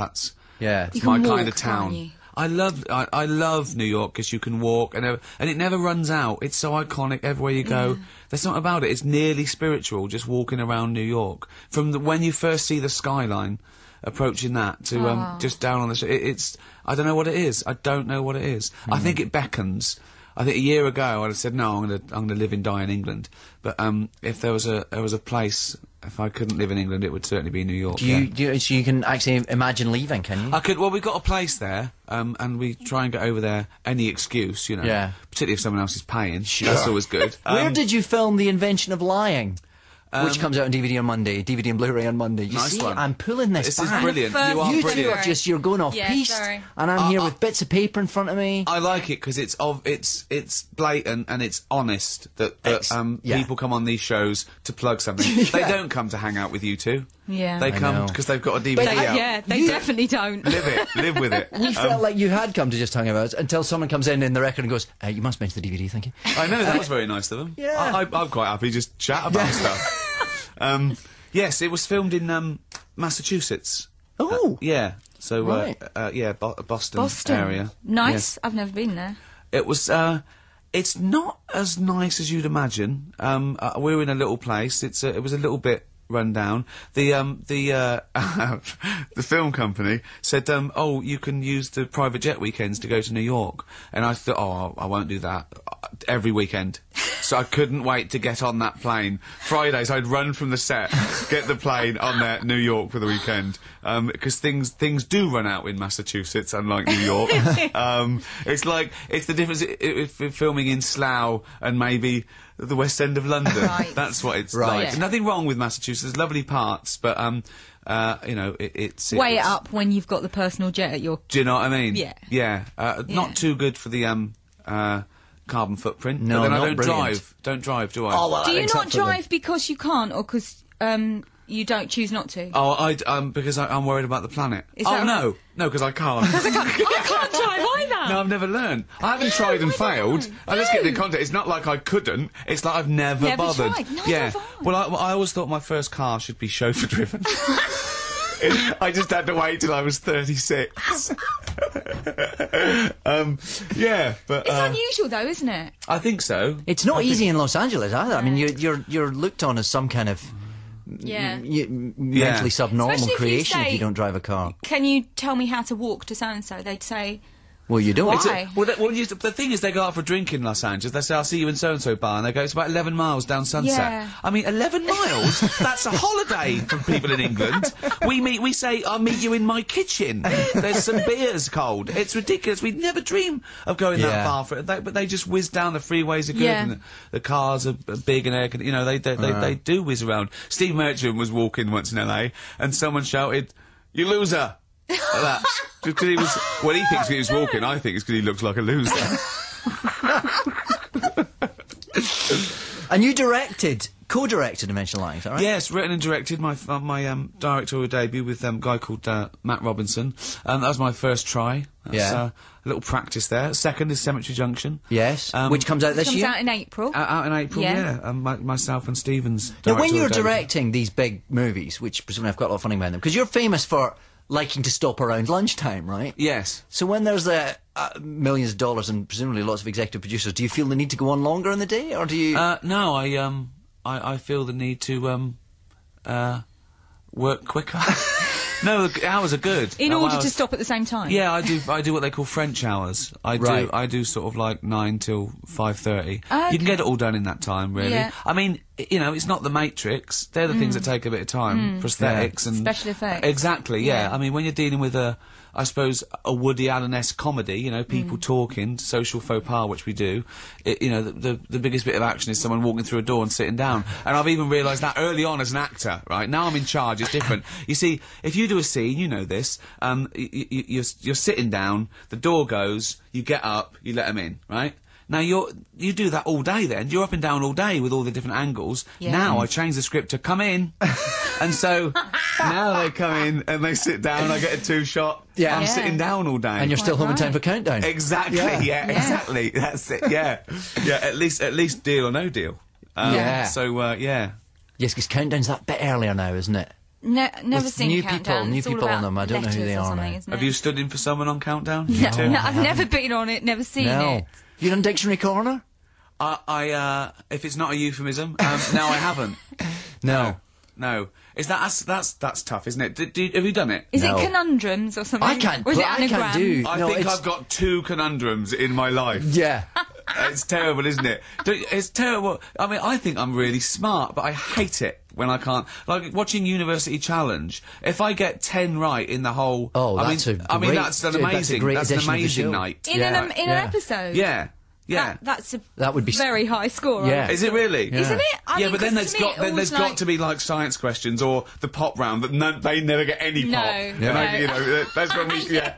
my kind of town. I love New York because you can walk and it never runs out. It's so iconic everywhere you go. That's not about it. It's nearly spiritual just walking around New York. From when you first see the skyline, approaching that to just down on the it's I don't know what it is. I don't know what it is. I think it beckons. I think a year ago I'd have said no, I'm gonna live and die in England. But if there was a place, if I couldn't live in England, it would certainly be New York. So you can actually imagine leaving, can you? I could. Well, we've got a place there, and we try and get over there any excuse, you know. Yeah. Particularly if someone else is paying. Sure. That's always good. Where did you film The Invention of Lying? Which comes out on DVD on Monday, DVD and Blu-ray on Monday. You see, I'm pulling this back. This is brilliant. You are you brilliant. Two are you're going off piste, and I'm here with bits of paper in front of me. I like it because it's blatant and it's honest that people come on these shows to plug something. They don't come to hang out with you two. Yeah. They come because they've got a DVD out. Yeah, they definitely don't. Live with it. We felt like you had come to just hang about until someone comes in the record and goes, you must mention the DVD, thank you. I know, that was very nice of them. Yeah. I'm quite happy just chat about stuff. Yes, it was filmed in Massachusetts. Oh. Yeah. So, right. Boston area. Nice. Yes. I've never been there. It was, it's not as nice as you'd imagine. We're in a little place. It was a little bit run down. The film company said, you can use the private jet weekends to go to New York. And I thought, I won't do that every weekend. So I couldn't wait to get on that plane. Fridays, I'd run from the set, get the plane on there, New York for the weekend. Because things do run out in Massachusetts, unlike New York. It's the difference if filming in Slough and maybe the West End of London. Right. That's what it's right. like. Yeah. Nothing wrong with Massachusetts. There's lovely parts, but it's weigh it up when you've got the personal jet at your. Do you know what I mean? Yeah. Yeah. Not too good for the carbon footprint. No, but then not I don't brilliant. Don't drive, do I? Oh, well, do you not drive because you can't, or because you don't choose not to? Oh, because I'm worried about the planet. No, because I can't. I can't drive either. No, I've never learned. I haven't tried and failed. Let's get the context. It's not like I couldn't. It's like I've never bothered. Tried. Neither yeah. have I. Well, I always thought my first car should be chauffeur driven. I just had to wait till I was 36. Yeah, but... It's unusual, though, isn't it? I think so. It's not easy in Los Angeles, either. I mean, you're looked on as some kind of... mentally subnormal creation if you don't drive a car. Can you tell me how to walk to so-and-so? They'd say... Well, you don't. Why? The thing is, they go out for a drink in Los Angeles. They say, "I'll see you in so-and-so bar," and they go, "It's about 11 miles down Sunset." Yeah. I mean, 11 miles? That's a holiday from people in England. We say, "I'll meet you in my kitchen. There's some beers cold." It's ridiculous. We'd never dream of going that far for it. But they just whiz down. The freeways are good, and the cars are big and air. You know, they do whiz around. Steve Merchant was walking once in LA, and someone shouted, "You loser!" Like that. Just because he was... Well, he thinks he was walking. I think it's because he looks like a loser. And you co-directed Dimensional Line, is that right? Yes, written and directed my directorial debut with a guy called Matt Robinson. That was my first try. That's, a little practice there. Second is Cemetery Junction. Yes, which comes out this year? Comes out in April. Out in April, yeah. Myself and Stephen's Now, when you're directing these big movies, which presumably I've got a lot of funny about them, because you're famous for liking to stop around lunchtime, right? Yes. So when there's millions of dollars and presumably lots of executive producers, do you feel the need to go on longer in the day, or do you... No, I feel the need to work quicker. No, the hours are good. In order to stop at the same time? Yeah, I do what they call French hours. I do sort of like 9 till 5:30. Okay. You can get it all done in that time, really. Yeah. I mean, you know, it's not the Matrix. They're the things that take a bit of time. Prosthetics and... Special effects. Exactly, yeah. I mean, when you're dealing with I suppose, a Woody Allen-esque comedy, you know, people talking, social faux pas, which we do. You know, the biggest bit of action is someone walking through a door and sitting down. And I've even realised that early on as an actor, right? Now I'm in charge, it's different. You see, if you do a scene, you know this, you're sitting down, the door goes, you get up, you let them in, right? Now, you do that all day then. You're up and down all day with all the different angles. Yeah. Now I change the script to come in. And so now they come in and they sit down, I get a 2-shot. Yeah. I'm sitting down all day. And you're still home in time for Countdown. Exactly, yeah, exactly. That's it, yeah. Yeah, at least deal or no deal. So, yeah. Yes, because Countdown's that bit earlier now, isn't it? No, never seen Countdown. New people on them. I don't know who they are now. Have you stood in for someone on Countdown? No, I've never been on it, never seen it. You done Dictionary Corner? If it's not a euphemism, no, I haven't. No. Is that's tough, isn't it? Have you done it? Is it conundrums or something? I can't. Or is it anagrams? I think I've got 2 conundrums in my life. Yeah. It's terrible, isn't it? It's terrible. I mean, I think I'm really smart, but I hate it when I can't. Like watching University Challenge. If I get 10 right in the whole, that's an amazing night in an episode. Yeah. Yeah, that would be very high score. Right? Yeah, is it really? Yeah. Isn't it? I mean, but then there's got to be like science questions or the pop round that they never get any pop. That's when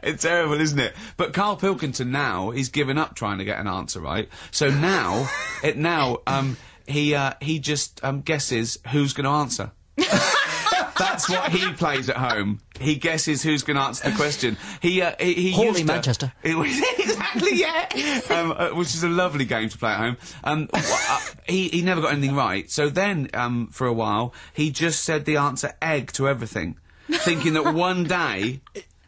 it's terrible, isn't it? But Carl Pilkington now he's given up trying to get an answer right. So now he just guesses who's going to answer. That's what he plays at home. He guesses who's going to answer the question. He Hawley, Manchester. Exactly, yeah. Which is a lovely game to play at home. He never got anything right. So then, for a while, he just said the answer egg to everything, thinking that one day...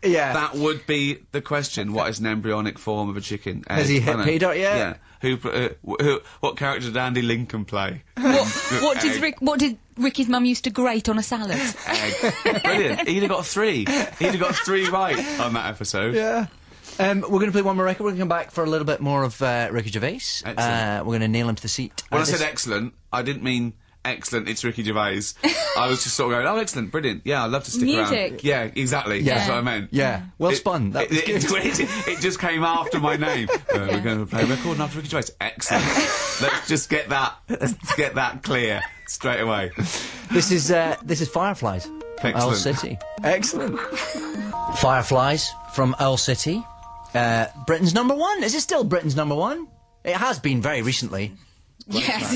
Yeah. That would be the question. What is an embryonic form of a chicken? Has he hit pay dirt yet? Yeah. What character did Andy Lincoln play? What did Ricky's mum used to grate on a salad? Egg. Brilliant. He'd have got 3. He'd have got 3 right on that episode. Yeah. We're going to play one more record. We're going to come back for a little bit more of Ricky Gervais. We're going to nail him to the seat. When I said excellent, I didn't mean... Excellent, it's Ricky Gervais. I was just sort of going, oh, excellent, brilliant. Yeah, I'd love to stick around. Yeah, exactly. Yeah. That's what I meant. Yeah. Well spun. That was good. It just came after my name. We're going to play a record after Ricky Gervais. Excellent. Let's just get that clear straight away. This is Fireflies. Excellent. Owl City. Excellent. Fireflies from Owl City. Britain's #1. Is it still Britain's #1? It has been very recently. Yes,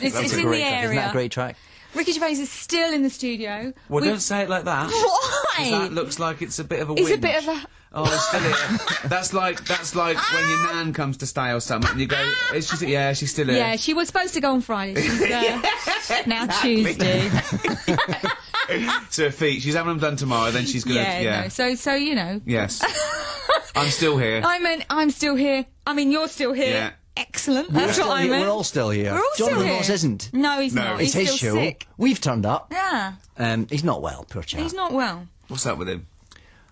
it's in the area. Isn't that a great track? Ricky Gervais is still in the studio. Well, don't say it like that. Why? That looks like it's a bit of a It's whinge. a bit of a... Oh, it's still here. That's like when your nan comes to stay or something and you go, she's still here. Yeah, she was supposed to go on Friday. She's now Tuesday. It's her feet. She's having them done tomorrow, then she's going to... No. So, you know. Yes. I'm still here. I meant I'm still here. I mean, you're still here. Yeah. Excellent. That's what I meant. We're all still here. We're all still Jonathan here. Ross isn't. No, he's not. It's He's his still show. sick. We've turned up. Yeah. He's not well, poor chap. He's not well. What's up with him?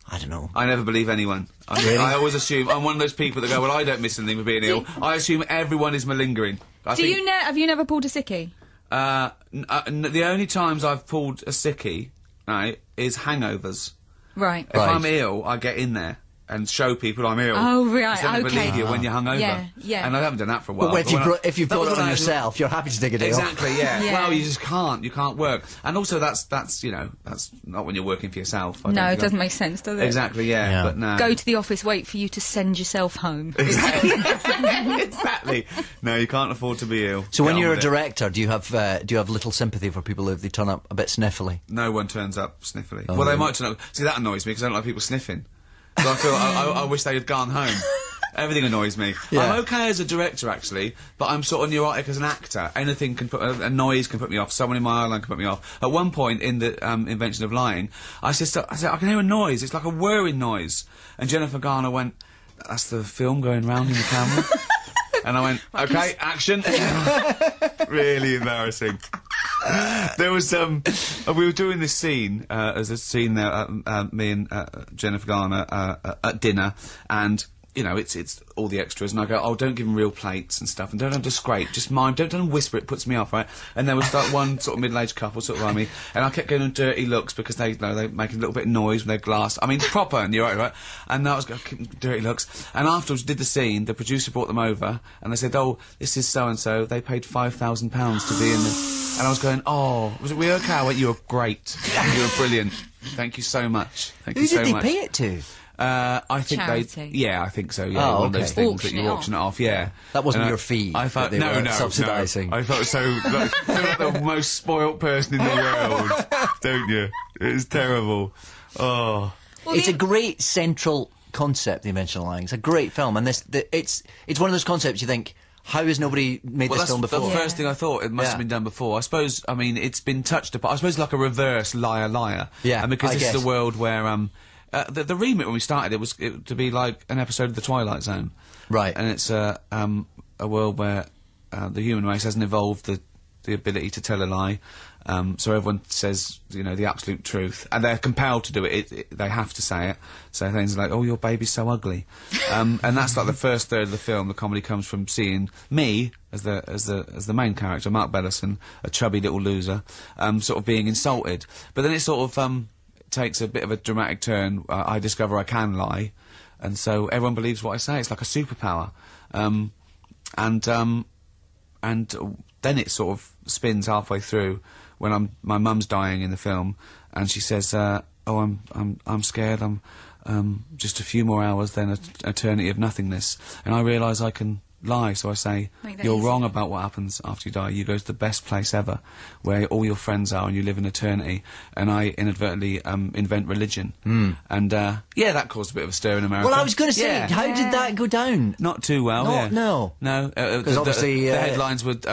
I don't know. I never believe anyone. I always assume... I'm one of those people that go, well, I don't miss anything for being ill. I assume everyone is malingering. Have you never pulled a sickie? The only times I've pulled a sickie, right, is hangovers. Right. If I'm ill, I get in there and show people I'm ill. Oh, right, I don't believe you when you're hungover. Yeah. And I haven't done that for a while. But if you've brought it on yourself, you're happy to take a day off. Exactly, yeah. Well, you just can't. You can't work. And also, that's not when you're working for yourself. No, it doesn't make sense, does it? Exactly, yeah. But no. Go to the office, wait for you to send yourself home. Exactly. No, you can't afford to be ill. So when you're a director, do you have little sympathy for people if they turn up a bit sniffly? No one turns up sniffly. Oh, well, they might turn up. See, that annoys me because I don't like people sniffing. So I feel I wish they had gone home. Everything annoys me. Yeah. I'm okay as a director, actually, but I'm sort of neurotic as an actor. Anything can put a noise can put me off. Someone in my eyeline can put me off. At one point in the Invention of Lying, I said I can hear a noise. It's like a whirring noise. And Jennifer Garner went, "That's the film going round in the camera." And I went, "Okay, action." Really embarrassing. There was we were doing this scene as a scene there, me and Jennifer Garner at dinner, and you know it's all the extras, and I go, "Oh, don't give them real plates and stuff, and don't just scrape, just mind, don't whisper, it puts me off, right?" And there was like one sort of middle-aged couple sort of around me, and I kept getting dirty looks because they make a little bit of noise with their glass. I mean, proper, and you're right? And I was going dirty looks, and afterwards did the scene. The producer brought them over, and they said, "Oh, this is so and so. They paid £5,000 to be in the." And I was going, "Oh, was it we okay?" I went, "You were great. You were brilliant. Thank you so much. Thank you so much." Who did they pay it to? I think Charity. Yeah, I think so. Yeah, Oh, one of those okay. things that you auction it off. Yeah, That wasn't your fee. I felt that they were subsidising. I felt so like the most spoilt person in the world, don't you? It was terrible. Oh, Well, it's a great central concept, The Invention of Lying. It's a great film, and it's one of those concepts you think, how has nobody made this film before? The first thing I thought, it must have been done before. I suppose, I mean, it's been touched upon. I suppose like a reverse Liar Liar. Yeah, and because I this guess. is a world where the remit when we started it was to be like an episode of The Twilight Zone. Right. And it's a world where the human race hasn't evolved the ability to tell a lie. So everyone says, you know, the absolute truth, and they're compelled to do it. They have to say it. So things like, "Oh, your baby's so ugly," and that's like the first third of the film. The comedy comes from seeing me as the main character, Mark Bellison, a chubby little loser, sort of being insulted. But then it sort of takes a bit of a dramatic turn. I discover I can lie, and so everyone believes what I say. It's like a superpower, and then it sort of spins halfway through when my mum's dying in the film, and she says, "Oh, I'm scared. I'm just a few more hours, then an eternity of nothingness." And I realise I can lie, so I say, "You're wrong about what happens after you die. You go to the best place ever, where all your friends are, and you live in eternity." And I inadvertently invent religion, and that caused a bit of a stir in America. Well, I was going to say, how did that go down? Not too well. No. Because obviously the headlines would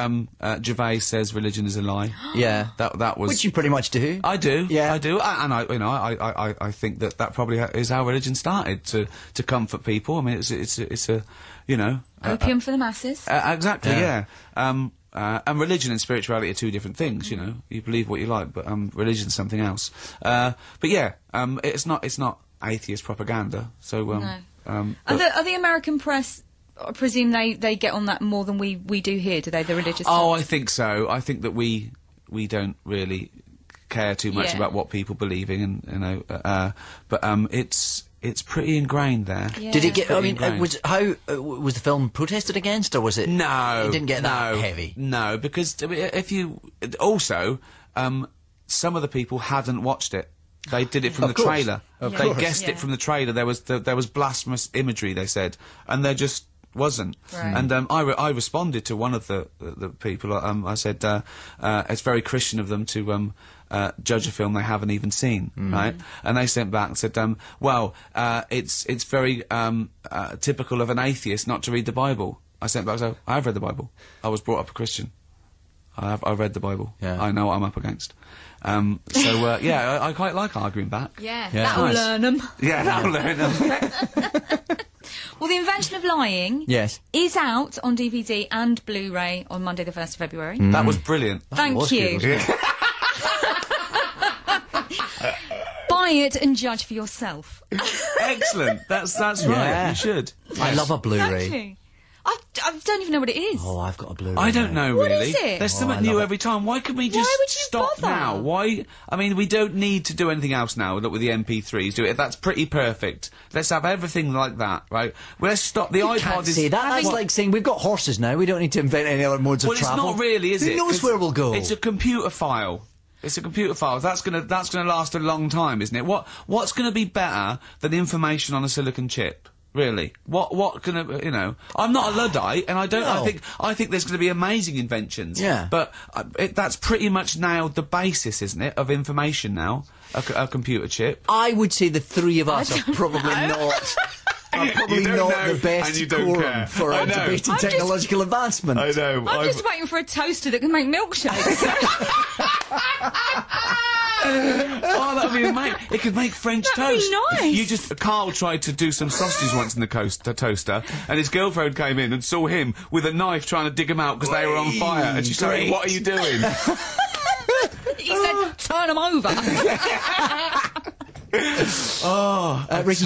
Gervais says religion is a lie. Yeah, that was, which you pretty much do. I do. Yeah, I do. And I think that probably is how religion started, to comfort people. I mean, it's a you know, opium for the masses. Exactly. Yeah. And religion and spirituality are two different things. You know, you believe what you like, but religion's something else. But yeah, it's not atheist propaganda. So no. Are the American press? I presume they get on that more than we do here. Do they? The religious. Oh, side? I think so. I think that we don't really care too much about what people believe in, and you know, but it's pretty ingrained there. Yeah. Did it get? I mean, was the film protested against, or was it? No, it didn't get that heavy. No, because if you also, some of the people hadn't watched it. They did it from the trailer. They guessed it from the trailer. There was blasphemous imagery, they said, and there just wasn't. Right. And I responded to one of the people. I said it's very Christian of them to judge a film they haven't even seen, right? And they sent back and said, well, it's very typical of an atheist not to read the Bible. I sent back, so I've read the Bible. I was brought up a Christian. I've read the Bible. Yeah. I know what I'm up against. I quite like arguing back. Yeah. That'll learn them. Yeah, that'll learn them. Well, The Invention of Lying is out on DVD and Blu-ray on Monday the 1st of February. That was brilliant. Thank you. Buy it and judge for yourself. Excellent. That's right. You should. I love a Blu-ray. Exactly. I don't even know what it is. Oh, I've got a Blu-ray. I don't know, What really. is it? There's something new every time. Why could we just would you stop bother? now? Why? I mean, we don't need to do anything else now. Look with the MP3s. Do it. That's pretty perfect. Let's have everything like that, right? Well, let's stop. The iPod Can't is... say that. That's like saying we've got horses now. We don't need to invent any other modes of travel. Well, it's not really, is it? Who knows 'Cause where we'll go? It's a computer file. It's a computer file. That's gonna last a long time, isn't it? What's gonna be better than information on a silicon chip? Really? What can I'm not a Luddite, and I think there's going to be amazing inventions. Yeah. But that's pretty much nailed the basis, isn't it, of information now? A computer chip. I would say the three of us are probably not. Are probably not the best quorum for our debate in technological advancement. I know. I'm just waiting for a toaster that can make milkshakes. Oh, that'd be amazing. It could make French toast. That'd be nice. Carl tried to do some sausages once in the toaster, and his girlfriend came in and saw him with a knife trying to dig them out because they were on fire. And she said, "What are you doing?" He said, "Turn them over." Ricky,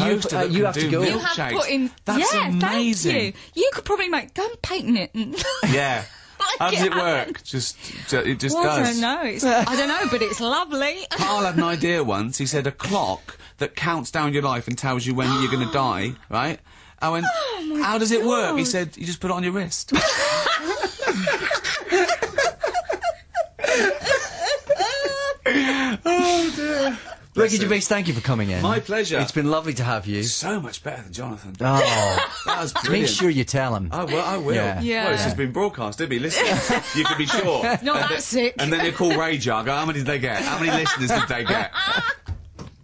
you have to go. You have put in. That's amazing. Thank you. You could probably go and patent it. Yeah. How does it work? It just does. I don't know. I don't know, but it's lovely. Carl had an idea once. He said a clock that counts down your life and tells you when you're going to die, right? I went, how does it work? He said, you just put it on your wrist. Oh, dear. Ricky Gervais, thank you for coming in. My pleasure. It's been lovely to have you. So much better than Jonathan. Oh, that was brilliant. Make sure you tell him. I will. Yeah. Well, it's just been broadcast, didn't he? Listen, you can be sure. Not that sick. And then you call Rage. I go, how many did they get? How many listeners did they get?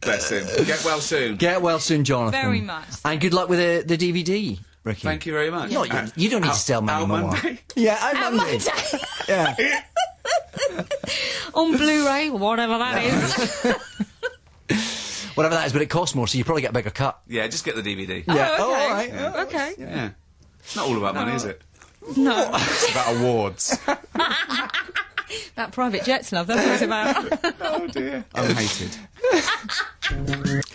Bless him. Get well soon. Get well soon, Jonathan. Very much. And good luck with the DVD, Ricky. Thank you very much. No, you don't need to tell me anymore. Monday? Yeah, out Monday. Yeah. On Blu-ray, whatever that is. Whatever that is, but it costs more, so you probably get a bigger cut. Yeah, just get the DVD. Yeah. Oh, okay. all right. Yeah. Okay. Yeah. It's not all about money, is it? No. It's about awards. That private jet's love, that's what it's about. Oh, dear. I'm hated.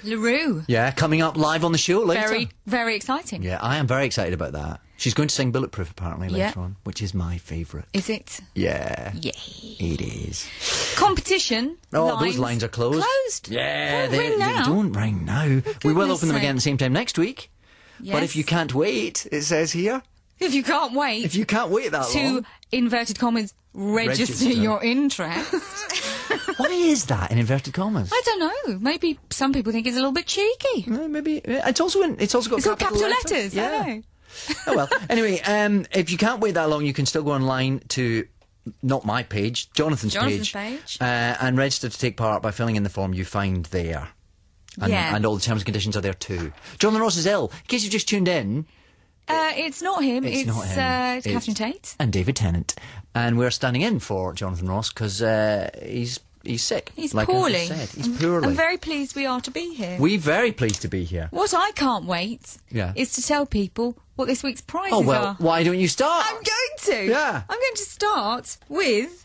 LaRue. Yeah, coming up live on the show later. Very, very exciting. Yeah, I am very excited about that. She's going to sing Bulletproof, apparently, later on, which is my favourite. Is it? Yeah. Yay. It is. Competition. Oh, those lines are closed. Closed? Yeah, Don't ring now. They don't ring now. We will open them again at the same time next week. Yes. But if you can't wait, it says here. If you can't wait. If you can't wait that long. To, inverted commas, register your interest. Why is that, in inverted commas? I don't know. Maybe some people think it's a little bit cheeky. Maybe. It's also got capital letters. Yeah. I know. Oh well. Anyway, if you can't wait that long, you can still go online to not my page, Jonathan's page. And register to take part by filling in the form you find there. And all the terms and conditions are there too. Jonathan Ross is ill. In case you've just tuned in. It's not him. It's not him. It's Catherine Tate. And David Tennant. And we're standing in for Jonathan Ross because he's sick. He's like poorly. I just said. He's poorly. I'm very pleased we are to be here. We're very pleased to be here. What I can't wait is to tell people what this week's prizes Oh, well, are. why don't you start? I'm going to. Yeah. I'm going to start with...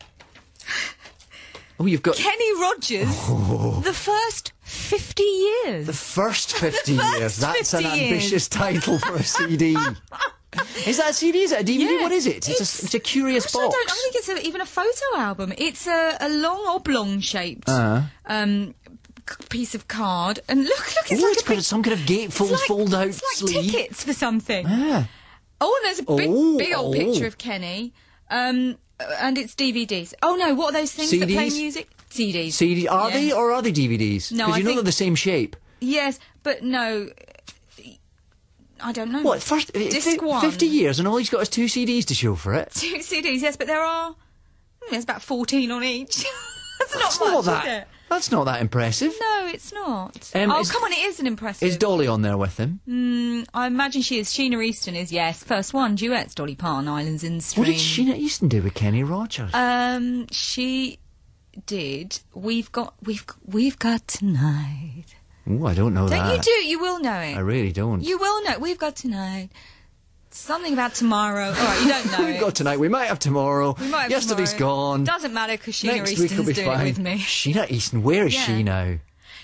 Oh, you've got... Kenny Rogers, The First 50 Years. The First 50 Years. That's 50 an ambitious title for a CD. Is that a CD? Is it a DVD? Yeah. What is it? It's a curious box. I think it's even a photo album. It's a long oblong-shaped piece of card. And look, it's got some kind of gatefold, fold-out sleeve. It's sleeve. like tickets for something. Ah. Oh, and there's a big old picture of Kenny. And it's DVDs. Oh, no, what are those things that play music? CDs. CD. Are they, or are they DVDs? No, Because you know they're the same shape. Yes, but no... I don't know. What, first, Disc 1. 50 years and all he's got is 2 CDs to show for it? 2 CDs, yes, but there's about 14 on each. That's not much, is it? That's not that impressive. No, it's not. Come on, it is an impressive. Is Dolly on there with him? I imagine she is. Sheena Easton is, yes. First one, duets, Dolly Parton, Islands in the Stream. What did Sheena Easton do with Kenny Rogers? She did We've Got Tonight. Oh, I don't know that. Don't you do? You will know it. I really don't. You will know. We've got tonight. Something about tomorrow. All right, you don't know We've got tonight. We might have tomorrow. We might have Yesterday's tomorrow. gone. Doesn't matter because Sheena Next week will Easton's be doing fine. it with me. Sheena Easton, where is she now?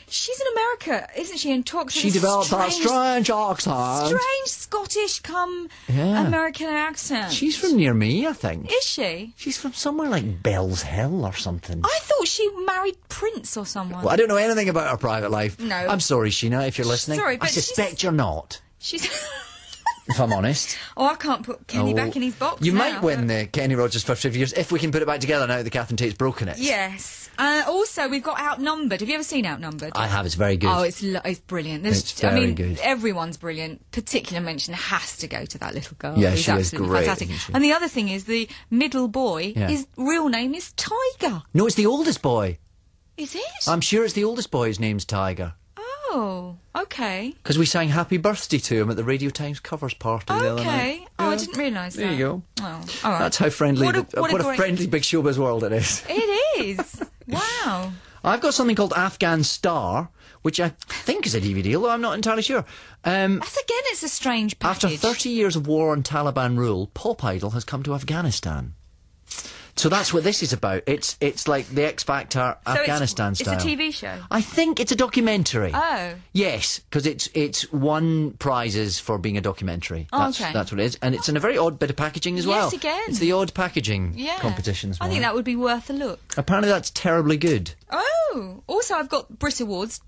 She's in America, isn't she? And talks. She developed that strange accent. Strange Scottish American accent. She's from near me, I think. Is she? She's from somewhere like Bell's Hill or something. I thought she married Prince or someone. Well, I don't know anything about her private life. No. I'm sorry, Sheena, if you're listening. Sorry, but I suspect you're not. She's... if I'm honest. Oh, I can't put Kenny back in his box You now, might win the Kenny Rogers First 50 Years if we can put it back together now that Catherine Tate's broken it. Yes. Also, we've got Outnumbered. Have you ever seen Outnumbered? I have. It's very good. Oh, it's brilliant. It's very good. Everyone's brilliant. Particular mention has to go to that little girl. Yeah, who's she is absolutely great, fantastic. isn't she? And the other thing is the middle boy, his real name is Tiger. No, it's the oldest boy. Is it? I'm sure it's the oldest boy whose name's Tiger. Oh, okay. Because we sang Happy Birthday to him at the Radio Times covers party the other night. Okay. Oh, I didn't realise that. There you go. Oh, all right. That's how friendly, What a a friendly big showbiz world it is. It is. Wow. I've got something called Afghan Star, which I think is a DVD, although I'm not entirely sure. It's a strange package. After 30 years of war and Taliban rule, Pop Idol has come to Afghanistan. So that's what this is about. It's like the X Factor Afghanistan style. It's a TV show? I think it's a documentary. Oh. Yes, because it's won prizes for being a documentary. That's what it is. And it's in a very odd bit of packaging as well. Yes, again. It's the odd packaging competitions. I think that would be worth a look. Apparently that's terribly good. Oh. Also, I've got Brit Awards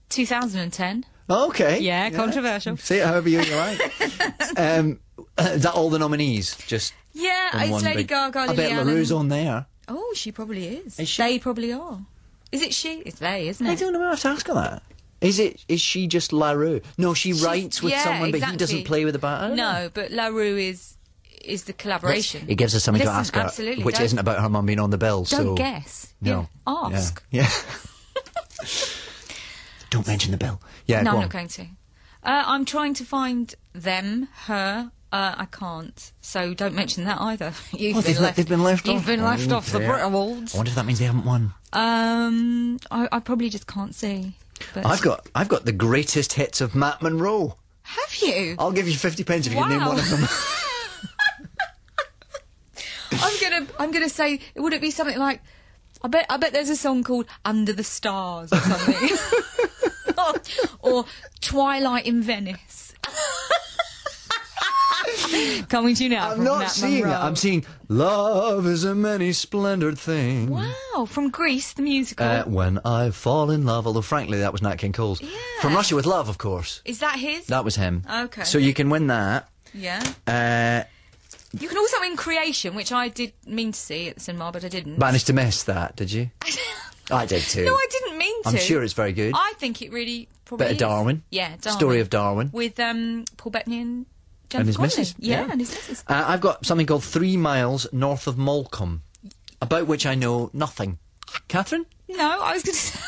2010. Okay. Yeah, controversial. Say it however you like. Is that all the nominees? Just it's Lady Gaga, Lily I bet LaRue's on there. Oh, she probably is. She? They probably are. Is it she? It's they, isn't it? I don't know. I have to ask her that. Is she just LaRue? No, she's writes with someone, but he doesn't play with the band. No, but LaRue is the collaboration. It gives us something to ask her, absolutely, which isn't about her mum being on the bill. Don't guess. No. Ask. Yeah. Don't mention the bill. Yeah, no, go I'm on. not going to. I'm trying to find them, her. I can't, so don't mention that either. They've been left off. You've been left off the Brit Awards. I wonder if that means they haven't won. I probably just can't see. But I've got the greatest hits of Matt Monro. Have you? I'll give you 50 pence if you can name one of them. I'm gonna say, would it be something like? I bet there's a song called "Under the Stars" or something, or "Twilight in Venice." Coming to you now. I'm not seeing that. I'm seeing "Love is a many splendored thing." Wow, from Grease, the musical. When I fall in love, although frankly that was Nat King Cole's. Yeah. From Russia with Love, of course. Is that his? That was him. Okay. So you can win that. Yeah. You can also win Creation, which I did mean to see at the cinema, but I didn't. Managed to miss that, did you? I did too. No, I didn't mean to. I'm sure it's very good. I think it really probably Bit of Darwin. Yeah, Darwin. Story of Darwin. With Paul Bettany and Jennifer And his Connelly. missus. Yeah, and his missus. I've got something called 3 Miles North of Molecombe, about which I know nothing. Catherine? No, I was going to say...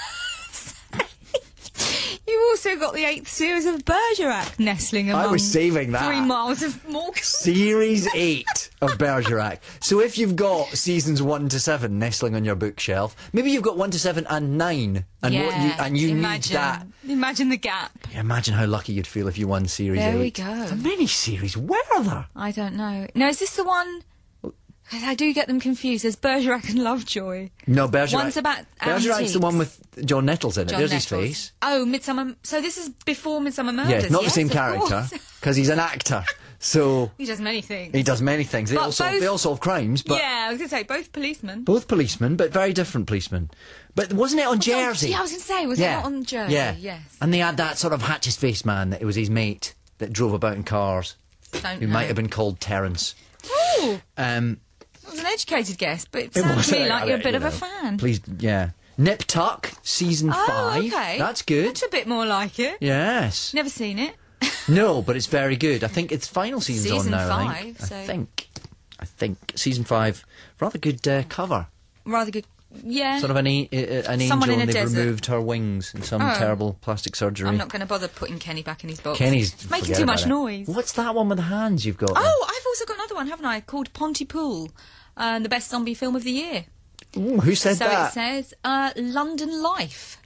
You also got the 8th series of Bergerac nestling among... I was saving that. 3 miles of Morecambe. Series 8 of Bergerac. So if you've got seasons 1 to 7 nestling on your bookshelf, maybe you've got 1 to 7 and 9, and you need that. Imagine the gap. Yeah, imagine how lucky you'd feel if you won Series 8. There we go. How many series were there? I don't know. No, is this the one... I do get them confused. There's Bergerac and Lovejoy. No, Bergerac. One's about Bergerac's the one with John Nettles in it. There's his Nettles. face. Oh, Midsummer... So this is before Midsummer Murders. Yeah, not the same of character, course. because he's an actor. So... He does many things. He does many things. They all solve crimes, but... Yeah, I was going to say, both policemen. Both policemen, but very different policemen. But wasn't it on Jersey? Yeah, I was going to say, was it not on Jersey? Yeah. Yes. And they had that sort of hatchet-faced man that it was his mate that drove about in cars. Who might have been called Terence. Ooh! That was an educated guess, but it sounds to me like you're a bit of a fan. Please, yeah. Nip Tuck, season 5. Okay. That's good. That's a bit more like it. Yes. Never seen it. No, but it's very good. I think its final season's on now. Season 5. I think season 5. Rather good cover. Rather good Yeah. Sort of an angel, in a and they've desert. removed her wings in some terrible plastic surgery. I'm not going to bother putting Kenny back in his box. Kenny's making too much noise. What's that one with the hands you've got? Oh, I've also got another one, haven't I? Called Pontypool, the best zombie film of the year. Ooh, who said that? So it says London Life.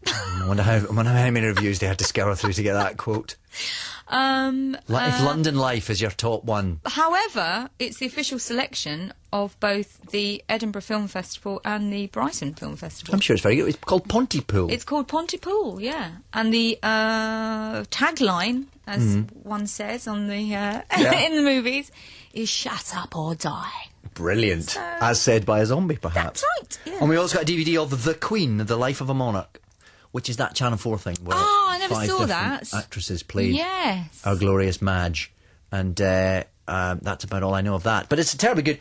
I wonder how many reviews they had to scour through to get that quote. If London Life is your top one. However, it's the official selection of both the Edinburgh Film Festival and the Brighton Film Festival. I'm sure it's very good. It's called Pontypool. It's called Pontypool, yeah. And the tagline, as one says on the in the movies, is "Shut up or die." Brilliant. So, as said by a zombie, perhaps. That's right, yeah. And we also got a DVD of The Queen, The Life of a Monarch, which is that Channel 4 thing where I never 5 saw different that. actresses played our glorious Madge. And that's about all I know of that. But it's terribly good.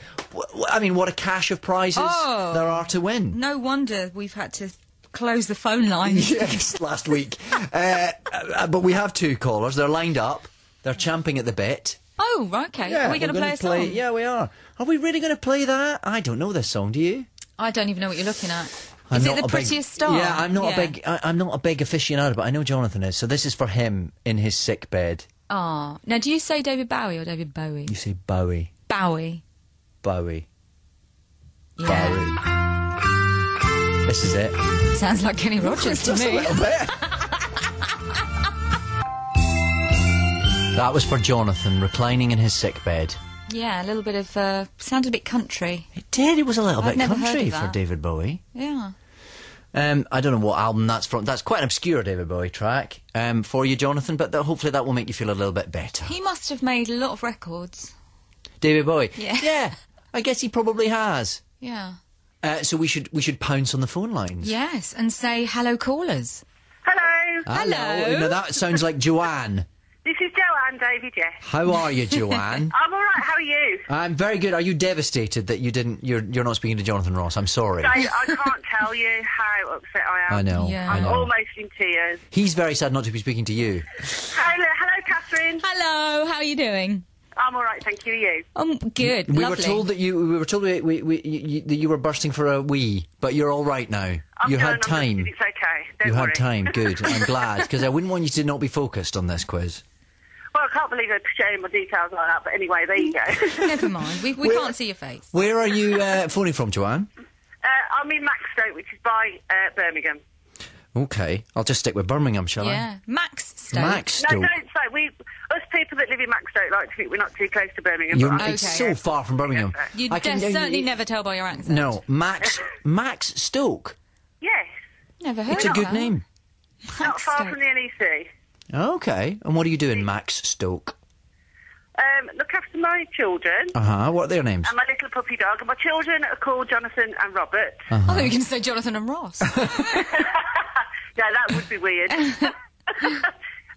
I mean, what a cache of prizes there are to win. No wonder we've had to close the phone lines. Yes, last week. But we have 2 callers. They're lined up. They're champing at the bit. Oh, right, okay. Yeah, are we going to play a song? Yeah, we are. Are we really going to play that? I don't know this song, do you? I don't even know what you're looking at. Is it The Prettiest Star? Yeah, I'm not a big aficionado, but I know Jonathan is. So this is for him in his sick bed. Oh. Now, do you say David Bowie or David Bowie? You say Bowie. Bowie. Bowie. Yeah. Bowie. This is it. Sounds like Kenny Rogers to me. A little bit. That was for Jonathan, reclining in his sick bed. Yeah, a little bit of, sounded a bit country. It did, it was a little I've bit never heard country of that. for David Bowie. Yeah. I don't know what album that's from. That's quite an obscure David Bowie track for you, Jonathan, but hopefully that will make you feel a little bit better. He must have made a lot of records. David Bowie? Yeah. Yeah, I guess he probably has. Yeah. So we should pounce on the phone lines. Yes, and say hello, callers. Hello. Hello. Now that sounds like Joanne. This is Joanne, David, yes. How are you, Joanne? I'm all right, how are you? I'm very good. Are you devastated that you're not speaking to Jonathan Ross? I'm sorry. I can't tell you how upset I am. I know. Yeah. I I'm know. almost in tears. He's very sad not to be speaking to you. Hello, Catherine. Hello, how are you doing? I'm all right, thank you. Are you? Good, We lovely. were told that that you were bursting for a wee, but you're all right now. You had time. It's okay. Don't You worry. had time. Good. I'm glad, because I wouldn't want you to not be focused on this quiz. Well, I can't believe I'm sharing my details like that, but anyway, there you go. Never mind, we can't see your face. Where are you phoning from, Joanne? I'm in Maxstoke, which is by Birmingham. Okay, I'll just stick with Birmingham, shall I? Yeah, Max Stoke. Maxstoke. No, don't say. Us people that live in Maxstoke like to think we're not too close to Birmingham. You're, but I- It's so far from Birmingham. You'd I can- certainly never tell by your accent. No, Max Stoke. Yes, Never heard It's a of good that. name. not far Stoke. from the NEC. Okay, and what are you doing, Max Stoke? Look after my children What are their names? and my little puppy dog. And my children are called Jonathan and Robert. I thought you were going to say Jonathan and Ross. Yeah, that would be weird.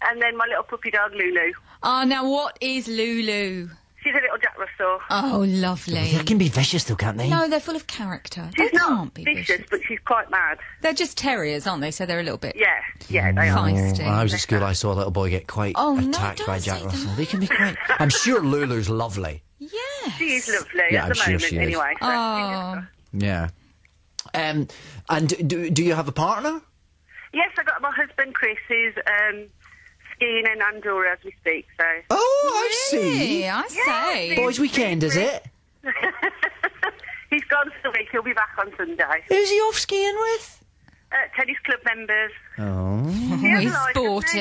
And then my little puppy dog, Lulu. Oh, now what is Lulu? She's a little Jack Russell. Oh, lovely. They can be vicious, though, can't they? No, they're full of character. She's They not can't be vicious, vicious. but she's quite mad. They're just terriers, aren't they? So they're a little bit... Yeah, they are. Feisty. When I was at school, I saw a little boy get quite Oh, no, attacked by don't Jack say Russell. that. They can be quite... I'm sure Lulu's lovely. Yes. She is lovely Yeah, at the I'm sure moment, she is. anyway. So Oh. Yeah. And do you have a partner? Yes, I got my husband Chris, who's skiing in Andorra as we speak. So Oh, I see. Hey, I say. Boys' weekend, is it? he's gone for the week. He'll be back on Sunday. Who's he off skiing with? Tennis club members. Oh. He has He's a life, doesn't sporty.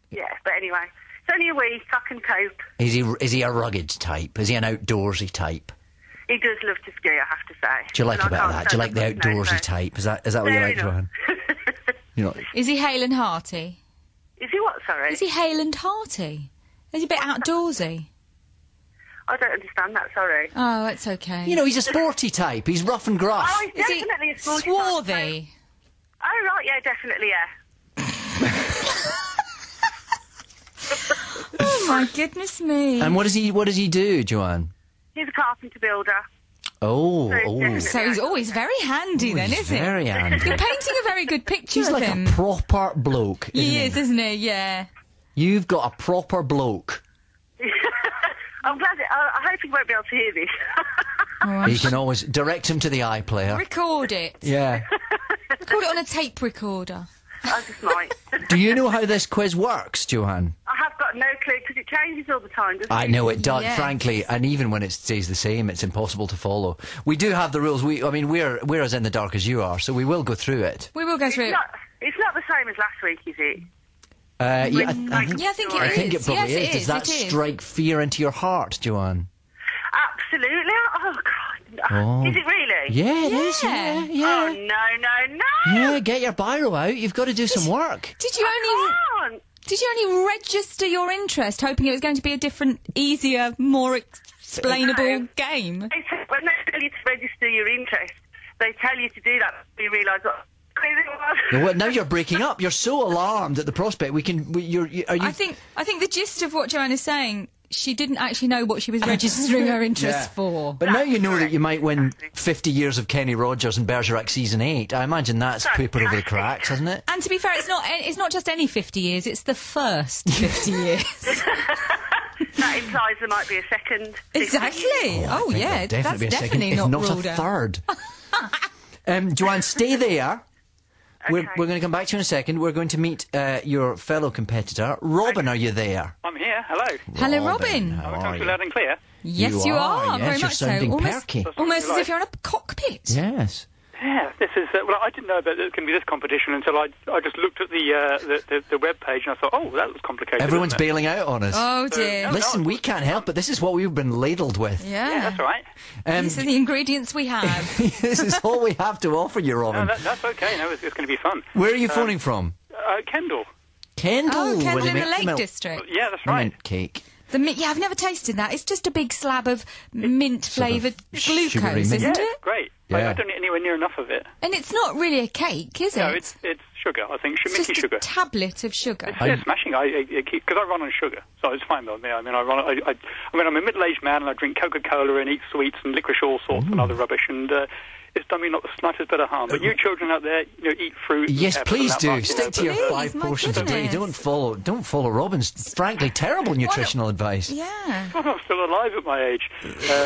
he? Yeah, but anyway, it's only a week. I can cope. Is he a rugged type? Is he an outdoorsy type? He does love to ski, I have to say. Do you like And a bit I of can't that? Do you like the stand up, no, outdoorsy so- type? Is that what you Fair like, enough. Joanne? You know, Is he hale and hearty? Is he what, sorry? Is he hale and hearty? Is he a bit outdoorsy? I don't understand that, sorry. Oh, it's okay. he's a sporty type. He's rough and gruff. Oh, he's Is he definitely a sporty swarthy? Oh, right, yeah, definitely, yeah. Oh my goodness me! And what does he do, Joanne? He's a carpenter builder. Oh. So he's always very handy, then, He's isn't very he? handy. You're painting a very good picture He's of like him. a proper bloke. He is, isn't he? Yeah. You've got a proper bloke. I'm glad. I hope he won't be able to hear this. You can always direct him to the iPlayer. Record it. Yeah. Record it on a tape recorder. I just might. Do you know how this quiz works, Joanne? I have got no clue because it changes all the time, doesn't it? I know it does, Yes. frankly, and even when it stays the same, it's impossible to follow. We do have the rules. We're as in the dark as you are, so we will go through it. We will go through it. It's not the same as last week, is it? I think Yeah, I think it I think it is. probably Yes, is. Does that strike fear into your heart, Joanne? Absolutely. Oh, God. Oh. Is it really? Yeah, it is. Yeah, yeah. Oh, no. Yeah, get your biro out. You've got to do some work. Did you only register your interest, hoping it was going to be a different, easier, more explainable game? When they tell you to register your interest, they tell you to do that. You realise what crazy it was. Well, now you're breaking up. You're so alarmed at the prospect. Are you? I think the gist of what Joanne is saying, she didn't actually know what she was registering her interest for. But now you know that you might win 50 years of Kenny Rogers and Bergerac season 8. I imagine that's paper over the cracks, hasn't it? And to be fair, it's not just any 50 years, it's the first 50 years. That implies there might be a second. Exactly. I think Yeah, there'll that's be a definitely second, not if not ruled a out. third. Joanne, stay there. We're Okay. going to come back to you in a second. We're going to meet your fellow competitor. Robin, are you there? I'm here. Hello. Hello, Robin. How Am I are coming you? through loud and clear? Yes, you are. Yes, Very you're much so. sounding perky. Almost as if you're in a cockpit. Yes. Yeah, this is. Well, I didn't know that there can be this competition until I just looked at the web page and I thought, oh, that was complicated. Everyone's isn't it? bailing out on us. Oh, dear. Listen, we can't help it. This is what we've been ladled with. Yeah, that's all right. These are the ingredients we have. This is all we have to offer you, No, Robin. that's okay. No, it's going to be fun. Where are you phoning from? Kendall. Kendall. Oh, where Kendall they in the make Lake milk. District. Yeah, that's I right. meant cake. Yeah, I've never tasted that. It's just a big slab of mint-flavoured sugary glucose, mint. isn't Yeah, it? great. Yeah. I don't eat anywhere near enough of it. And it's not really a cake, is it? No, it's sugar. I think It's minty just sugar. a tablet of sugar. It's smashing. I keep because I run on sugar, so it's fine by me. I mean, I'm a middle-aged man and I drink Coca-Cola and eat sweets and licorice, all sorts and other rubbish, and it's done me not the slightest bit of harm. But you children out there, eat fruit. and Yes, peppers please and that do. much, Stick to your Please, 5 my portions a day. goodness. Don't follow Robin's frankly terrible nutritional advice. Yeah. I'm still alive at my age,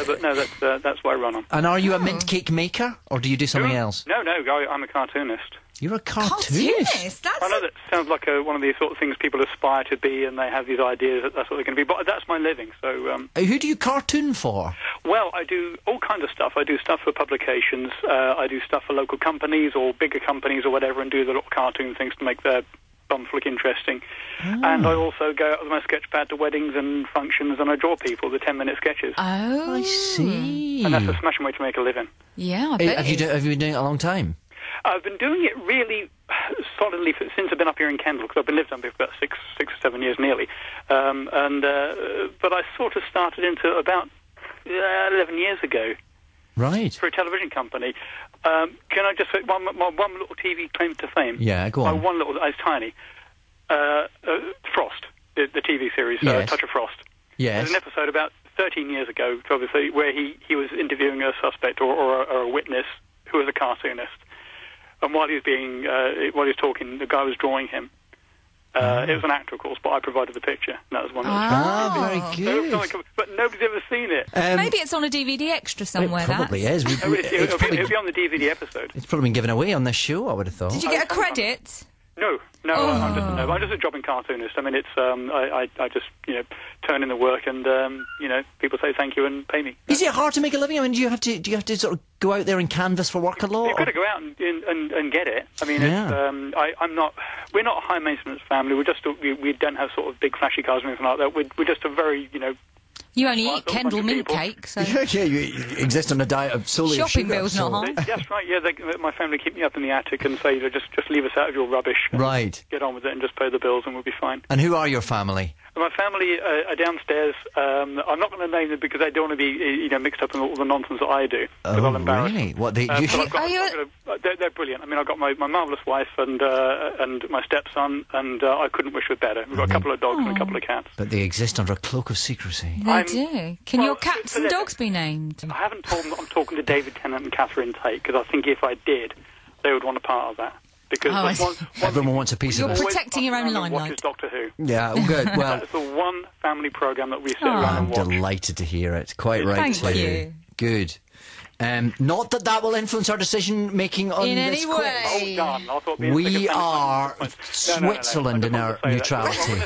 but no, that's what I run on. And are you a mint cake maker, or do you do something else? No, I'm a cartoonist. You're a cartoonist. Cartoonist? That's I know that sounds like one of these sort of things people aspire to be, and they have these ideas that that's what they're going to be. But that's my living. So, Who do you cartoon for? well, I do all kinds of stuff. I do stuff for publications. I do stuff for local companies or bigger companies or whatever, and do the little cartoon things to make their bums look interesting. And I also go out with my sketch pad to weddings and functions, and I draw people the 10-minute sketches. Oh. I see. And that's a smashing way to make a living. Yeah, I bet Have you been doing it a long time? I've been doing it really solidly since I've been up here in Kendal, because I've been lived up here for about six or 7 years nearly. But I sort of started into about 11 years ago. Right. For a television company. Can I just say one little TV claim to fame? Yeah, go on. One little, it's tiny. Frost, the TV series, Yes. Touch of Frost. Yes. There's an episode about 13 years ago, obviously, where he was interviewing a suspect or a witness who was a cartoonist. And while he was talking, the guy was drawing him. It was an actor, of course, but I provided the picture. And that was one of the very good. But nobody's ever seen it. Maybe it's on a DVD extra somewhere. It probably that's. is. It'll be on the DVD episode. It's probably been given away on this show, I would have thought. Did you get a credit? No, I'm just a jobbing cartoonist. I mean, it's I just turn in the work and people say thank you and pay me. Is it hard to make a living? I mean, do you have to sort of go out there and canvass for work a lot? You've got to go out and get it. I mean, Yeah. we're not a high maintenance family. We don't have sort of big flashy cars or anything like that. We're just a very You only Well, eat there's a Kendal bunch of mint people. cake, so Yeah, you exist on a diet of solely of shopping sugar. bill's not high. That's right. Yeah, my family keep me up in the attic and say, just leave us out of your rubbish. And Right. Get on with it and just pay the bills and we'll be fine. And who are your family? My family are downstairs. I'm not going to name them because they don't want to be mixed up in all the nonsense that I do. Because I'll embarrass really? them. What they? But they're brilliant. I mean, I've got my marvellous wife and my stepson, and I couldn't wish for better. We've got a couple of dogs and a couple of cats. But they exist under a cloak of secrecy. They do. Can your well, cats and dogs be named? I haven't told them that I'm talking to David Tennant and catherinetate because I think if I did, they would want a part of that. Because Oh, I see. Everyone wants a piece You're of it. protecting your own Watches limelight. Doctor Who. Yeah, good. Well, That's the one family program that we sit around I'm and watch. delighted to hear it. Quite right, Thank too. you. Good. Not that will influence our decision making on in this any quiz. way. Oh, darn. I thought We are Switzerland in our neutrality.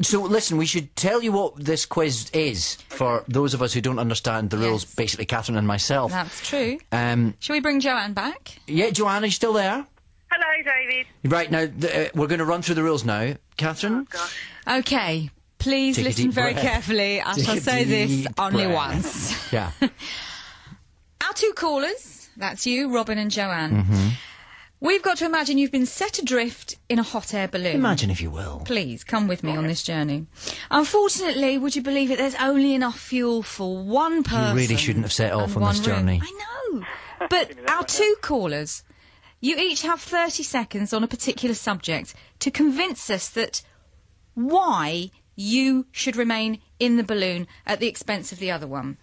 So listen, we should tell you what this quiz is for those of us who don't understand the rules. Yes. Basically, Catherine and myself. That's true. Shall we bring Joanne back? Yeah, Joanne, are you still there? Hello, David. Right, now, we're going to run through the rules now. Catherine? Oh, gosh. Okay. Please Take a listen deep very breath. carefully. I Take shall a say this deep only breath. once. Yeah. Our two callers, that's you, Robin and Joanne. Mm-hmm. We've got to imagine you've been set adrift in a hot air balloon. Imagine if you will. Please, come with me on this journey. Unfortunately, would you believe it, there's only enough fuel for one person. You really shouldn't have set off and on this one room. journey. I know. But our two callers, you each have 30 seconds on a particular subject to convince us that why you should remain in the balloon at the expense of the other one.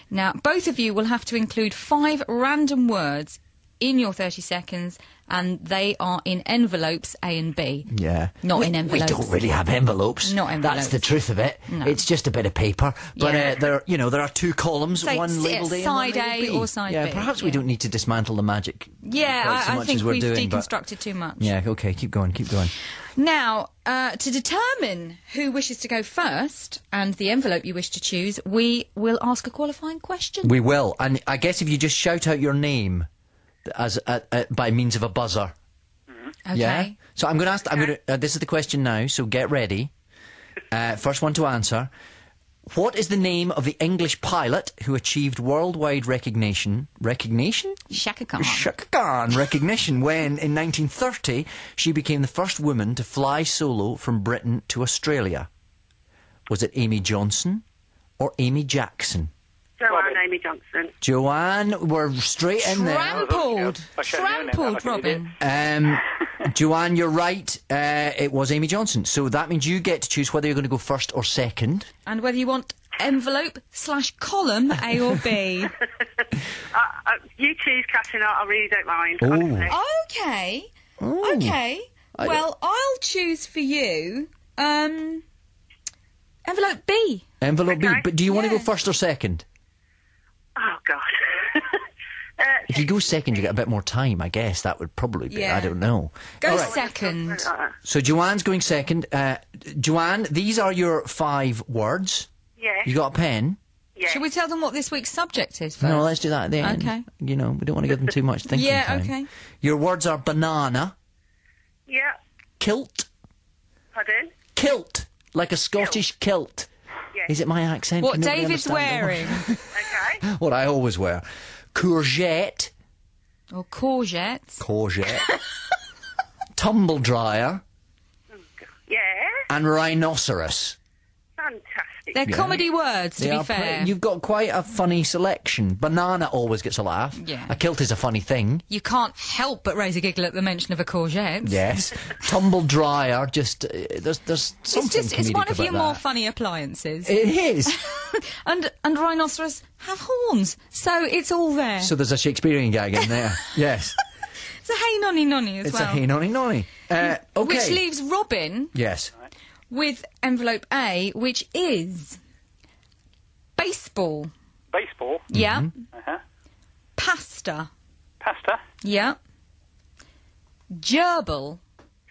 Now, both of you will have to include 5 random words in your 30 seconds, and they are in envelopes A and B. Yeah. Not in envelopes. We don't really have envelopes. Not envelopes. That's the truth of it. No. It's just a bit of paper. But Yeah. there are 2 columns, Say, one labelled A and one side labelled A B. or side yeah, B, perhaps we yeah. don't need to dismantle the magic quite so I much think as we're we've doing. but- deconstructed too much. Yeah, okay, keep going. Now, to determine who wishes to go first and the envelope you wish to choose, we will ask a qualifying question. We will. And I guess if you just shout out your name as by means of a buzzer. Okay. Yeah? So I'm going to ask... this is the question now, so get ready. First one to answer. What is the name of the English pilot who achieved worldwide recognition? Recognition? Shaka Khan. Shaka Khan recognition when, in 1930, she became the first woman to fly solo from Britain to Australia. Was it Amy Johnson or Amy Jackson? Joanne Amy Johnson. Joanne, we're straight in there. Trampled, Robin. Joanne, you're right. It was Amy Johnson. So that means you get to choose whether you're going to go first or second. And whether you want envelope/column A or B. You choose, Catherine. I really don't mind. Oh. honestly. Okay. Ooh. Okay. Well, I'll choose for you envelope B. Envelope B. Okay. But do you want to go Yeah. first or second? Oh, God. If you go second, you get a bit more time, I guess. That would probably be. Yeah. I don't know. Go All right. second. So Joanne's going second. Joanne, these are your 5 words. Yeah. You got a pen? Yeah. Shall we tell them what this week's subject is first? No, let's do that at the end. Okay. You know, we don't want to give them too much thinking Yeah, time. okay. Your words are banana, Yeah. kilt, Pardon? kilt, like a Scottish kilt. Yeah. Is it my accent? What Can nobody David's understand wearing. Okay. what I always wear. Courgette, Or courgettes. tumble dryer, Yeah. and rhinoceros. Fantastic. They're comedy words, to They be are fair. You've got quite a funny selection. Banana always gets a laugh. Yeah. A kilt is a funny thing. You can't help but raise a giggle at the mention of a courgette. Yes. Tumble dryer, just there's something It's one of comedic your about more that. funny appliances. It is. And rhinoceros have horns, so it's all there. So there's a Shakespearean gag in there. Yes. It's a hey nonny nonny as It's well. a hey nonny nonny. Okay. Which leaves Robin Yes. with envelope A, which is baseball. Baseball. Yeah. Uh-huh. Pasta. Pasta. Yeah. Gerbil.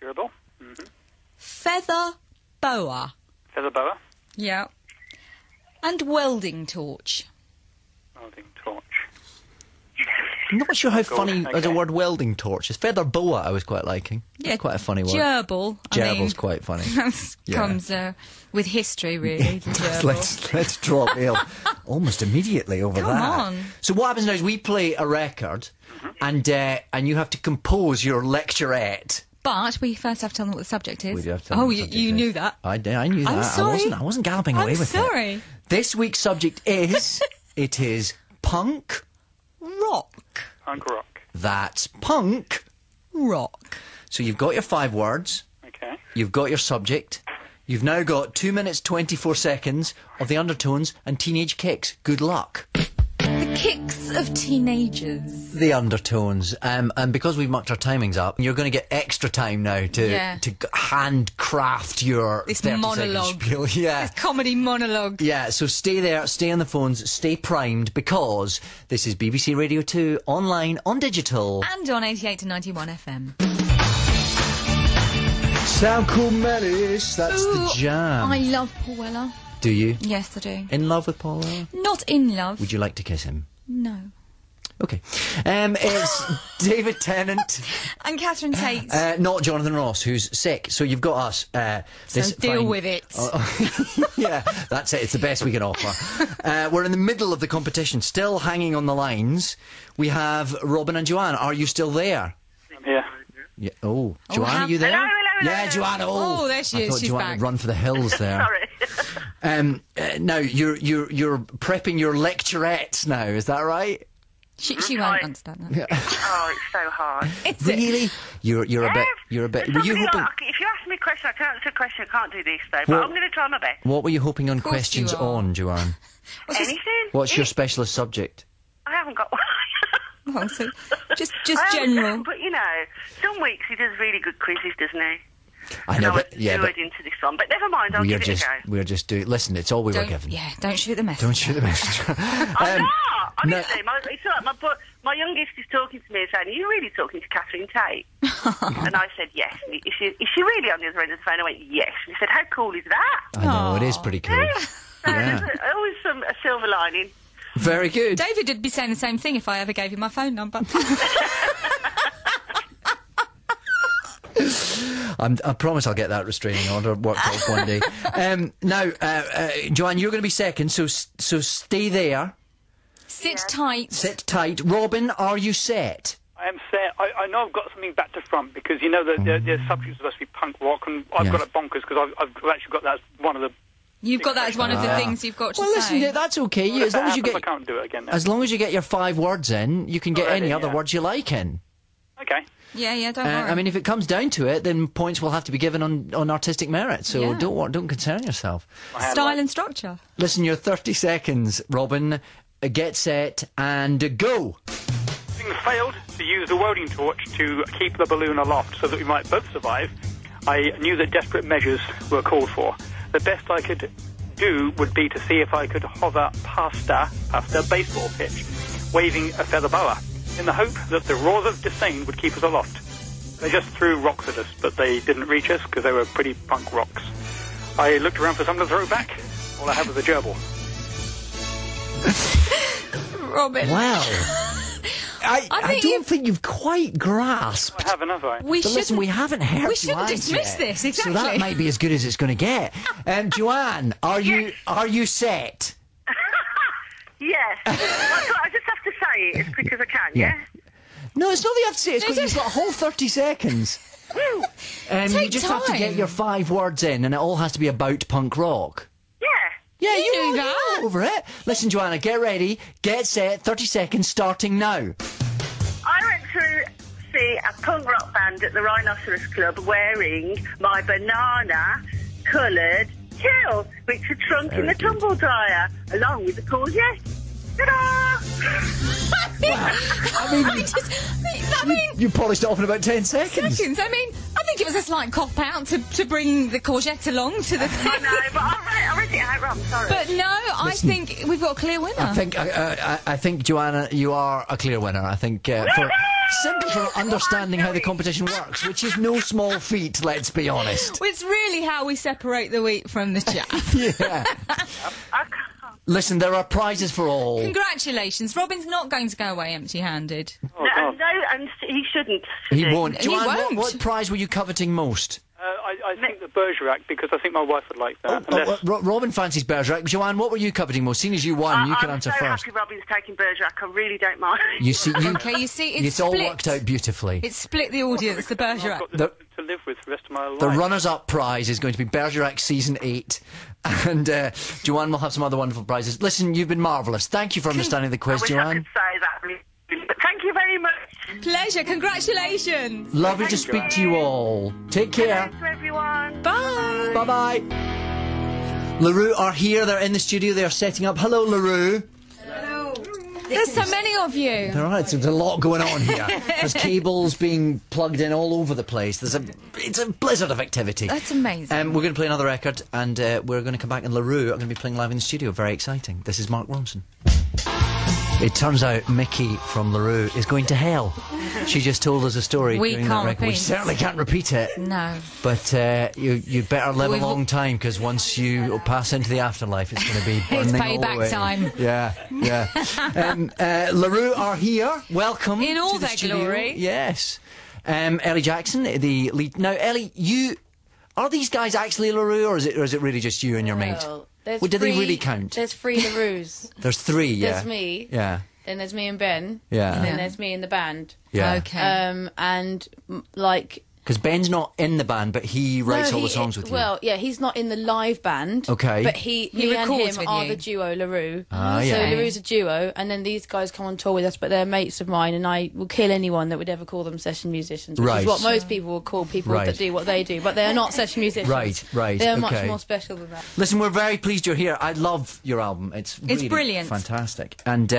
Gerbil. Feather boa. Feather boa. Yeah. And welding torch. Welding torch. I'm not sure how funny as a okay. word welding torch is. Feather boa I was quite liking. Yeah, Quite a funny word. Gerbil. Gerbil's quite funny. That Yeah. comes with history, really. The gerbil. let's drop ill almost immediately over Come that. on. So what happens now is we play a record, and you have to compose your lecturette. But we first have to tell them what the subject is. We do have to tell them Oh, what the you subject is. knew that. I knew that. I'm sorry. I wasn't galloping away I'm with sorry. it. This week's subject is it is punk. Rock. Punk rock. That's punk. Rock. So you've got your 5 words. Okay. You've got your subject. You've now got 2 minutes 24 seconds of the undertones and teenage kicks. Good luck. The kicks of teenagers. The undertones. And because we've mucked our timings up, you're going to get extra time now to handcraft your this 30 monologue. Spiel. Yeah. This comedy monologue. Yeah, so stay there, stay on the phones, stay primed, because this is BBC Radio 2, online, on digital. And on 88 to 91 FM. Sound Cool Menace, that's the jam. I love Paul Weller. Do you? Yes, I do. In love with Paul Weller? Not in love. Would you like to kiss him? No. Okay. It's David Tennant. And Catherine Tate. Not Jonathan Ross, who's sick. So you've got us. So deal with it. Yeah, that's it. It's the best we can offer. We're in the middle of the competition, still hanging on the lines. We have Robin and Joanne. Are you still there? I'm here. Yeah. Oh, Joanne, are you there? Hello. Yeah, Joanne. Oh, there she is. I thought She's Joanne back. would run for the hills there. Sorry. Now you're prepping your lecturettes now. Is that right? She won't understand that. Oh, it's so hard. It's Really? You're a bit. Were you hoping? If you ask me a question, I can answer a question. I can't do this though, but I'm going to try my best. What were you hoping on course questions you are. on, Joanne? Anything? What's your specialist subject? I haven't got one. Well, so just I haven't- general. But you know, some weeks he does really good quizzes, doesn't he? I know, I but was yeah, but lured into this one, but never mind. I'll give it a go. we're just doing. Listen, it's all we were Don't, given. yeah, don't shoot the messenger. Don't shoot the messenger. I'm not. no. Honestly, it's all right. My youngest is talking to me and saying, "Are you really talking to Catherine Tate?" And I said, "Yes." And is she really on the other end of the phone? I went, "Yes." And he said, "How cool is that?" I know, it is pretty cool. So Yeah. there's always a silver lining. Very good. David would be saying the same thing if I ever gave him my phone number. I promise I'll get that restraining order worked off one day. Now, Joanne, you're going to be second, so stay there. Sit tight. Sit tight. Robin, are you set? I am set. I know I've got something back to front because you know that the subject is supposed to be punk rock, and I've got it bonkers because I've actually got that as one of the. You've got that as one of the things you've got to Well, say. listen, that's okay. Well, As long as you I get, can't do it again now. as long as you get your 5 words in, you can get Already, any other yeah. words you like in. Okay. Yeah, don't worry. I mean, if it comes down to it, then points will have to be given on artistic merit. So Yeah. don't concern yourself. Style and structure. Listen, your 30 seconds, Robin. Get set and go. Having failed to use the welding torch to keep the balloon aloft so that we might both survive, I knew that desperate measures were called for. The best I could do would be to see if I could hover past a baseball pitch, waving a feather boa, in the hope that the roars of disdain would keep us aloft. They just threw rocks at us, but they didn't reach us because they were pretty punk rocks. I looked around for something to throw back. All I had was a gerbil. Robin. Wow. I think don't think you've quite grasped. I have enough, right? We But listen, we haven't heard we shouldn't Joanne's dismiss yet, this, exactly. So that might be as good as it's going to get. Joanne, are you set? Yes. I just have to say it as quick as I can, yeah? No, it's not that you have to say it. It's quick. You've got a whole 30 seconds. You Take just have to get time. your 5 words in, and it all has to be about punk rock. Yeah. Yeah, You knew you're that. over it. Listen, Joanna, get ready, get set, 30 seconds starting now. I went to see a punk rock band at the Rhinoceros Club wearing my banana-coloured kilt, which had shrunk in the tumble dryer, along with the courgette. Ta-da! I mean, you polished it off in about 10 seconds. I mean, I think it was a slight cop-out to bring the courgette along to the thing. I know, but I read it out wrong, sorry. But no, I think we've got a clear winner. I think, Joanna, you are a clear winner. I think simply for understanding how the competition works, which is no small feat, let's be honest. It's really how we separate the wheat from the chaff. Yeah. Listen, there are prizes for all. Congratulations. Robin's not going to go away empty-handed. Oh, God. No, and he shouldn't. He should won't. He Joanne, won't. What prize were you coveting most? I think the Bergerac, because I think my wife would like that. Unless- Robin fancies Bergerac. Joanne, what were you coveting most? Seeing as you won, you can answer I'm so first. happy Robin's taking Bergerac. I really don't mind. You see, Okay, you see, it's all split. worked out beautifully. It's split the audience, the Bergerac. I've got to live with the rest of my life. The runners-up prize is going to be Bergerac Season 8. And Joanne will have some other wonderful prizes. Listen, you've been marvellous. Thank you for understanding the quiz, I wish I Joanne. could say that, really, but thank you very much. Pleasure. Congratulations. Lovely to speak to you all. Take care. Hello to everyone. Bye. Bye-bye. LaRue are here. They're in the studio. They're setting up. Hello, LaRue. Hello. There's so many of you. All right, so there's a lot going on here. There's cables being plugged in all over the place. It's a blizzard of activity. That's amazing. We're going to play another record, and we're going to come back, and LaRue are going to be playing live in the studio. Very exciting. This is Mark Ronson. It turns out Mickey from LaRue is going to hell. She just told us a story. We during can't that record. repeat. We certainly can't repeat it. No. But you better live a long time, because once you pass into the afterlife, it's going to be burning It's all payback the way. time. Yeah. LaRue are here. Welcome In all to the their studio. glory. Yes. Ellie Jackson, the lead. Now, Ellie, are these guys actually LaRue, or is it really just you and your mate? There's Do they really count? There's 3 LaRues. There's 3, yeah. There's me. Yeah. Then there's me and Ben. Yeah. And then there's me in the band. Yeah. Okay. Like... Because Ben's not in the band, but he writes all the songs with you. Well, yeah, he's not in the live band. Okay. But me and records him with are you. the duo LaRue. Ah, So yeah. LaRue's a duo, and then these guys come on tour with us, but they're mates of mine, and I will kill anyone that would ever call them session musicians, which Right. is what most people will call people Right. that do what they do, but they are not session musicians. Right, They're okay. much more special than that. Listen, we're very pleased you're here. I love your album. It's really brilliant. fantastic. And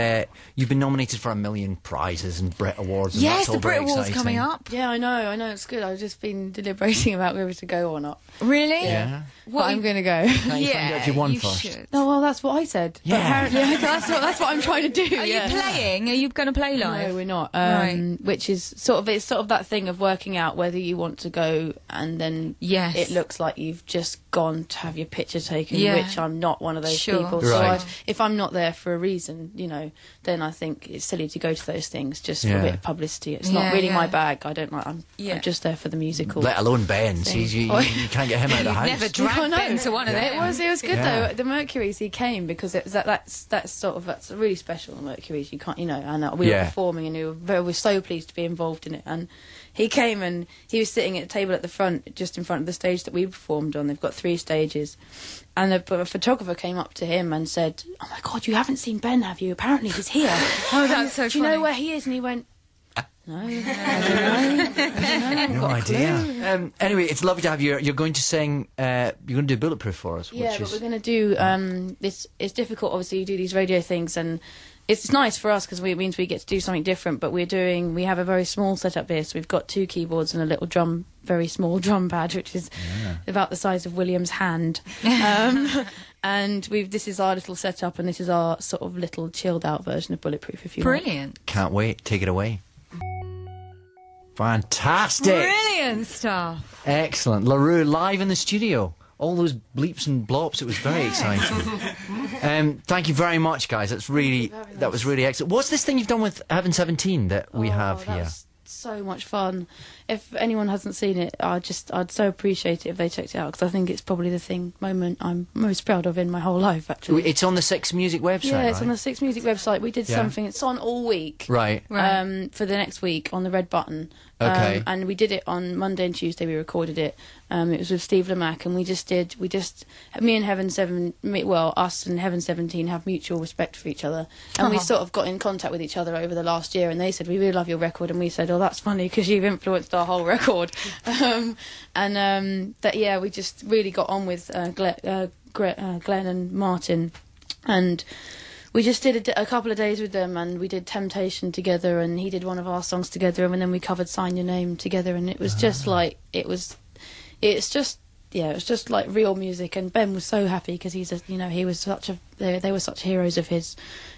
you've been nominated for 1 million prizes and Brit Awards. And Yes, that's all the Brit very Awards exciting. coming up. Yeah, I know, it's good. I've just been deliberating about whether to go or not. Really? Yeah. But I'm going to go. Can't you find out if you won first? should. No, well, that's what I said. Yeah. But apparently, that's what I'm trying to do. Are yeah. you playing? Are you going to play live? No, we're not. Right. Which is it's sort of that thing of working out whether you want to go, and then Yes. it looks like you've just gone to have your picture taken, Yeah. which I'm not one of those Sure. people. Right. So if I'm not there for a reason, then I think it's silly to go to those things just for Yeah. a bit of publicity. It's Yeah, not really yeah. my bag. I don't like. I'm just there for the musical. Let alone Ben. See, you can't get him out of the house. Never dragged Ben to one of them. It was good Yeah. though. The Mercuries, he came because that's really special. The Mercuries, you can't, and we were Yeah. performing, and we were so pleased to be involved in it. And he came, and he was sitting at a table at the front, just in front of the stage that we performed on. They've got 3 stages, and a photographer came up to him and said, "Oh my God, you haven't seen Ben, have you? Apparently he's here." Oh, that's so Do you know funny. where he is? And he went, "No, I don't know. No idea. Anyway, it's lovely to have you. You're going to sing. You're going to do Bulletproof for us. Yeah, which but is, we're going to do it's difficult, obviously. You do these radio things, and it's nice for us because it means we get to do something different. But we have a very small setup here, so we've got 2 keyboards and a little very small drum pad, which is about the size of William's hand. And this is our little setup, and this is our sort of little chilled out version of Bulletproof. If you want. Brilliant. Can't wait. Take it away. Fantastic. Brilliant stuff. Excellent. LaRue live in the studio. All those bleeps and blops. It was very exciting. Thank you very much, guys. That was really excellent. What's this thing you've done with Heaven 17 that we have here? That's so much fun. If anyone hasn't seen it, I'd so appreciate it if they checked it out, because I think it's probably the moment I'm most proud of in my whole life, actually. It's on the 6 Music website, Yeah, it's right? on the 6 Music website. We did something. It's on all week. Right. For the next week on the red button. Okay. And we did it on Monday and Tuesday. We recorded it. It was with Steve Lamack, and me and us and Heaven 17 have mutual respect for each other, and we sort of got in contact with each other over the last year. And they said, "We really love your record," and we said, "Oh, that's funny because you've influenced our whole record." We just really got on with Glenn and Martin, and we just did a couple of days with them, and we did Temptation together, and he did one of our songs together, and then we covered Sign Your Name together, and it was just like it was just like real music. And Ben was so happy because they were such heroes of his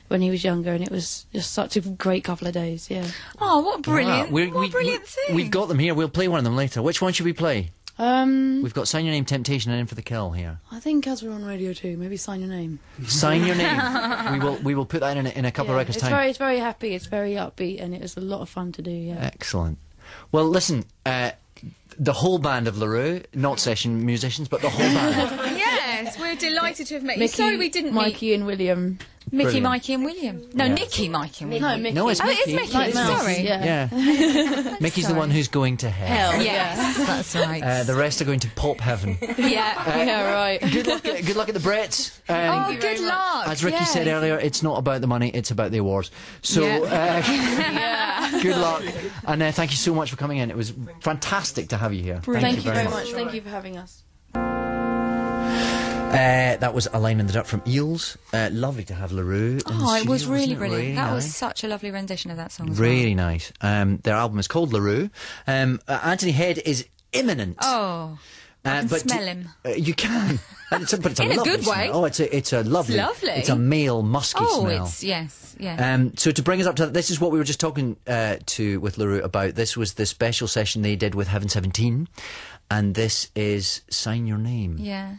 when he was younger, and it was just such a great couple of days. Yeah. Oh, what brilliant! What a brilliant thing! We've got them here. We'll play one of them later. Which one should we play? We've got Sign Your Name, Temptation, and In for the Kill here. I think as we're on Radio 2, maybe Sign Your Name. Sign Your Name. We will put that in a couple of records' time. It's very happy. It's very upbeat, and it was a lot of fun to do. Yeah. Excellent. Well, listen. The whole band of LaRue, not session musicians, but the whole band. Yes, we're delighted to have met you. Sorry we didn't Mikey and William. Mickey, Brilliant. Mikey and William. No, Yeah. Nicky, Mikey and William. No, Mickey. No, it's Oh, Mickey. it is Mickey. Like Mouse. Sorry. Yeah. Mickey's the one who's going to hell. Yes, that's right. The rest are going to pop heaven. Yeah, right. Good luck at the Brits. Oh, good luck. As Ricky said earlier, it's not about the money, it's about the awards. So, good luck. And thank you so much for coming in. It was fantastic to have you here. Thank you very much. Thank you for having us. That was A Line in the Dark from Eels. Lovely to have LaRue. Oh, it was really brilliant. Really that was nice. such a lovely rendition of that song as Really nice. Their album is called LaRue. Anthony Head is imminent. well. Oh, I can but smell him. You can. But it's In a lovely good way. smell. Oh, it's a lovely. It's lovely. It's a male musky smell. Yes. So to bring us up to this is what we were just talking with LaRue about. This was the special session they did with Heaven 17, and this is Sign Your Name. Yeah.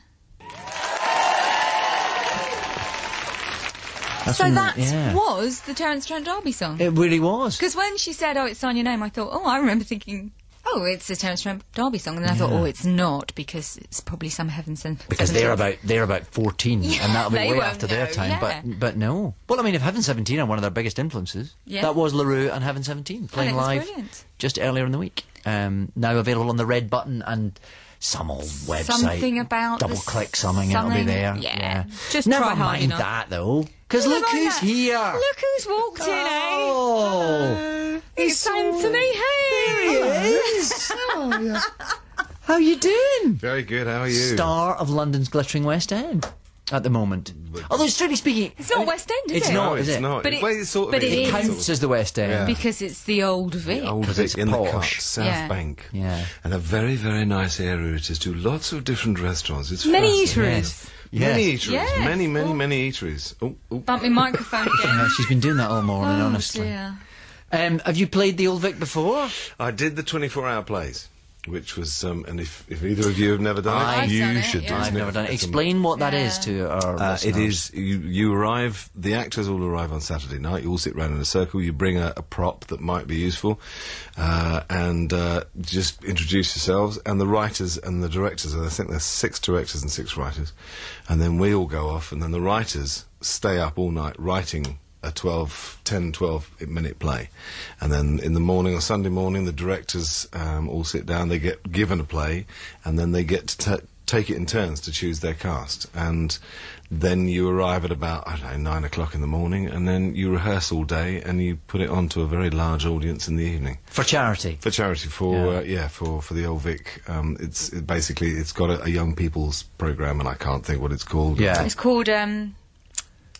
That's So from- that yeah. was the Terence Trent D'Arby song. It really was. Because when she said, "Oh, it's Sign Your Name," I thought, I remember thinking, "Oh, it's a Terence Trent D'Arby song," and then I thought, "Oh, it's not," because it's probably some Heaven Sent. Because they're about 14, and that'll be they way won't after their know, time. yeah. But no. Well, I mean, if Heaven 17 are one of their biggest influences, that was LaRue and Heaven 17 playing it was live brilliant. just earlier in the week. Now available on the Red Button and some old website. Something about double click something, it'll be there. Yeah. Just Never try hard mind enough. that though, because Never look mind who's that. here. Look who's walked in, eh? Oh, It's Anthony Head. How you doing? Very good, how are you? Star of London's glittering West End at the moment. Although, strictly speaking, It's not West End, is it's it? not, No, is it's it? not. But it- Well, it's sort of but it is. is. Counts as the West End. Yeah. Because it's the old Vic. Old Because Vic it's in posh. the cut, South Yeah. Bank. Yeah. And a very, very nice area it is to lots of different restaurants. It's Many fascinating. eateries. Many Yes. eateries. Yes. Many eateries. Oh. Bump my microphone again. Yeah, she's been doing that all morning, Oh, honestly. dear. Have you played the Old Vic before? I did the 24-hour plays, which was, and if either of you have never done I've it, done you it, should yeah. do it. I've Isn't never it? done it. It's Explain what that is Yeah. to our It listeners. is, you arrive, the actors all arrive on Saturday night, you all sit round in a circle, you bring a prop that might be useful, and just introduce yourselves, and the writers and the directors, I think there's 6 directors and 6 writers, and then we all go off, and then the writers stay up all night writing a 12-minute play, and then in the morning, on Sunday morning, the directors all sit down, they get given a play, and then they get to take it in turns to choose their cast, and then you arrive at about, 9 o'clock in the morning, and then you rehearse all day, and you put it on to a very large audience in the evening. For charity. For charity, for the Old Vic. It's got a young people's programme, and I can't think what it's called. Yeah. It's called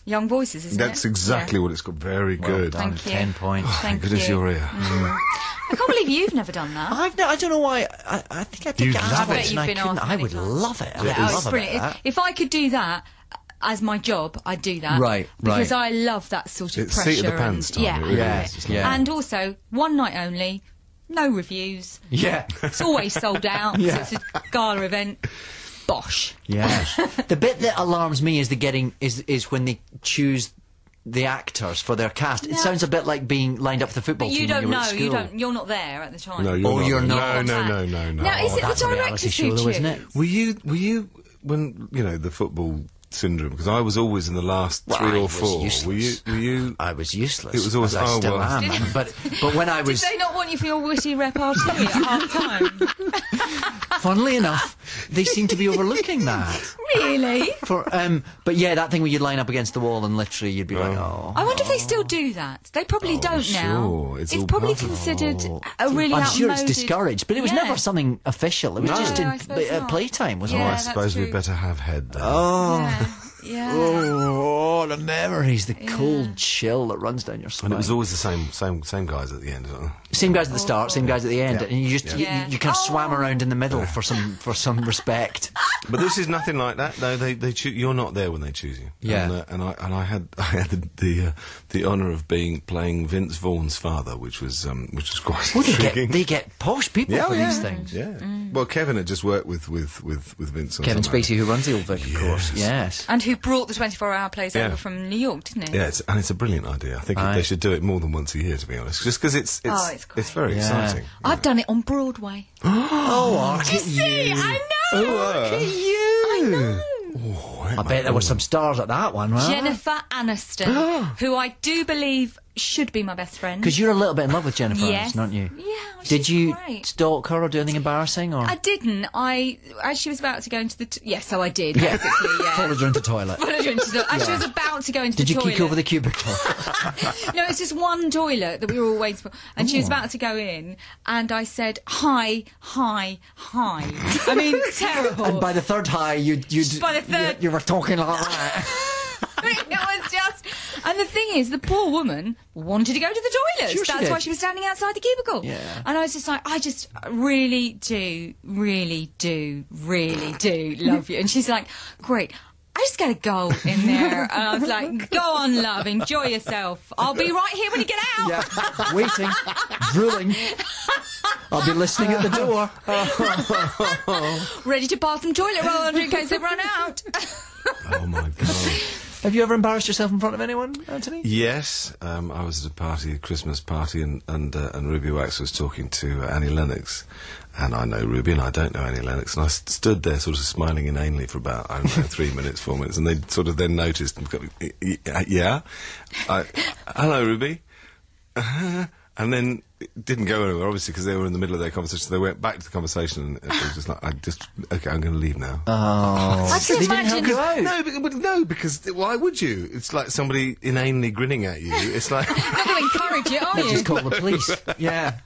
Young Voices, isn't it? That's exactly what it's called. Very Well good. done. Thank you. 10 points. Thank Goodness, you. you're here. I can't believe you've never done that. I don't know why. I think I did You'd get love asked it. once I bet and you've I been couldn't. asked I many would times. love it. I would Yeah, love it's it. brilliant. If I could do that as my job, I'd do that. Right, Because right. I love that sort of It's pressure. seat of the pants and, time, yeah, it really I love is. it. It's Yeah. And also, one night only, no reviews. Yeah. It's always sold out. Yeah. So it's a gala event. Bosh. Yeah. The bit that alarms me is is when they choose the actors for their cast. It No. sounds a bit like being lined up for the football But you team don't when you were know. at You school. don't. You're not there at the time. No, you're Oh, not. you're not. No. Now, is it that's the a reality directors show, who though, choose? isn't it? Were you when the football syndrome? Because I was always in the last Well, 3 I or was 4. useless. Were you? I was useless. It was always- as I oh, still well. am. But when I Did was, they not want you for your witty repartee at half time? funnily enough, they seem to be overlooking that. Really? But yeah, that thing where you'd line up against the wall and literally you'd be like, oh. I wonder if they still do that. They probably don't now. sure. It's all probably part of- considered a really I'm outmoded... sure it's discouraged, but it was Yeah. never something official. It was No. just I suppose in not. playtime, wasn't Yeah, I it? that's suppose true. we'd better have Head then. Yeah. Oh, the memories, the cold chill that runs down your spine. And it was always the same guys at the end. Isn't it? Same guys at the start, same guys at the end, Yeah. and you just Yeah. you kind of swam around in the middle for some respect. But this is nothing like that. No, they you're not there when they choose you. Yeah. And I had the honour of playing Vince Vaughn's father, which was quite Well, intriguing. they get posh people for these things. Yeah. Well, Kevin had just worked with Vince. on Kevin some Spacey, who runs the Old Vic, of course. Yes. And who brought the 24-hour plays Yeah. over from New York, didn't he? Yeah, it's a brilliant idea. I think Aye. they should do it more than once a year, to be honest. Just because it's great. very Yeah. exciting. I've done it on Broadway. Oh, You see, I know! Oh, look at you! Oh, I bet there were some stars at that one, right? Jennifer Aniston, who I do believe should be my best friend. Because you're a little bit in love with Jennifer Aniston, aren't you? Yeah. Did you great. stalk her or do anything embarrassing? Or? I didn't. As she was about to go into the... yes, so I did, basically, yeah. Followed her into the toilet. As she was about to go into the toilet... Did you kick over the cubicle? No, it's just one toilet that we were all waiting for. And she was about to go in, and I said, hi, hi, hi. I mean, terrible. And by the third hi, you were talking like that. It was just... And the thing is, the poor woman wanted to go to the toilet. Sure That's why she was standing outside the cubicle. Yeah. And I was just like, I just really do love you. And she's like, great. I just got to go in there. And I was like, go on, love, enjoy yourself. I'll be right here when you get out. Yeah, waiting, drooling. I'll be listening at the door. Ready to pass some toilet roll in case they run out. Oh, my God. Have you ever embarrassed yourself in front of anyone, Anthony? Yes, I was at a Christmas party, and Ruby Wax was talking to Annie Lennox, and I know Ruby and I don't know Annie Lennox, and I stood there sort of smiling inanely for about, I don't know, 3 minutes, 4 minutes, and they sort of then noticed and go, yeah, hello Ruby, and then it didn't go anywhere, obviously, because they were in the middle of their conversation. They went back to the conversation, and it was just like, okay, I'm going to leave now. Oh. I can imagine... No, because why would you? It's like somebody inanely grinning at you. It's like... Not going to encourage it, are you? Just call the police. Yeah.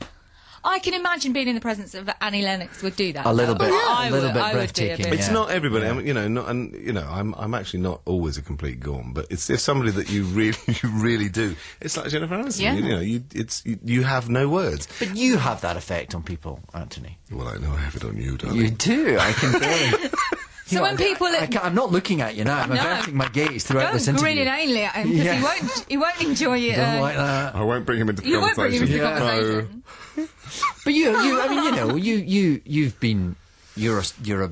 I can imagine being in the presence of Annie Lennox would do that. A little bit, I a little bit would breathtaking. be a bit. It's not everybody, I mean, I'm actually not always a complete gorm, but it's if somebody that you really do. It's like Jennifer Aniston. Yeah. You have no words. But you have that effect on people, Anthony. Well, I know I have it on you, darling. You do. I can barely. So when people... I'm not looking at you now. I'm averting my gaze throughout this interview. Don't grin inanely at him, because he won't enjoy it. Don't like that. I won't bring him into the You won't bring him into the conversation. conversation. But you're a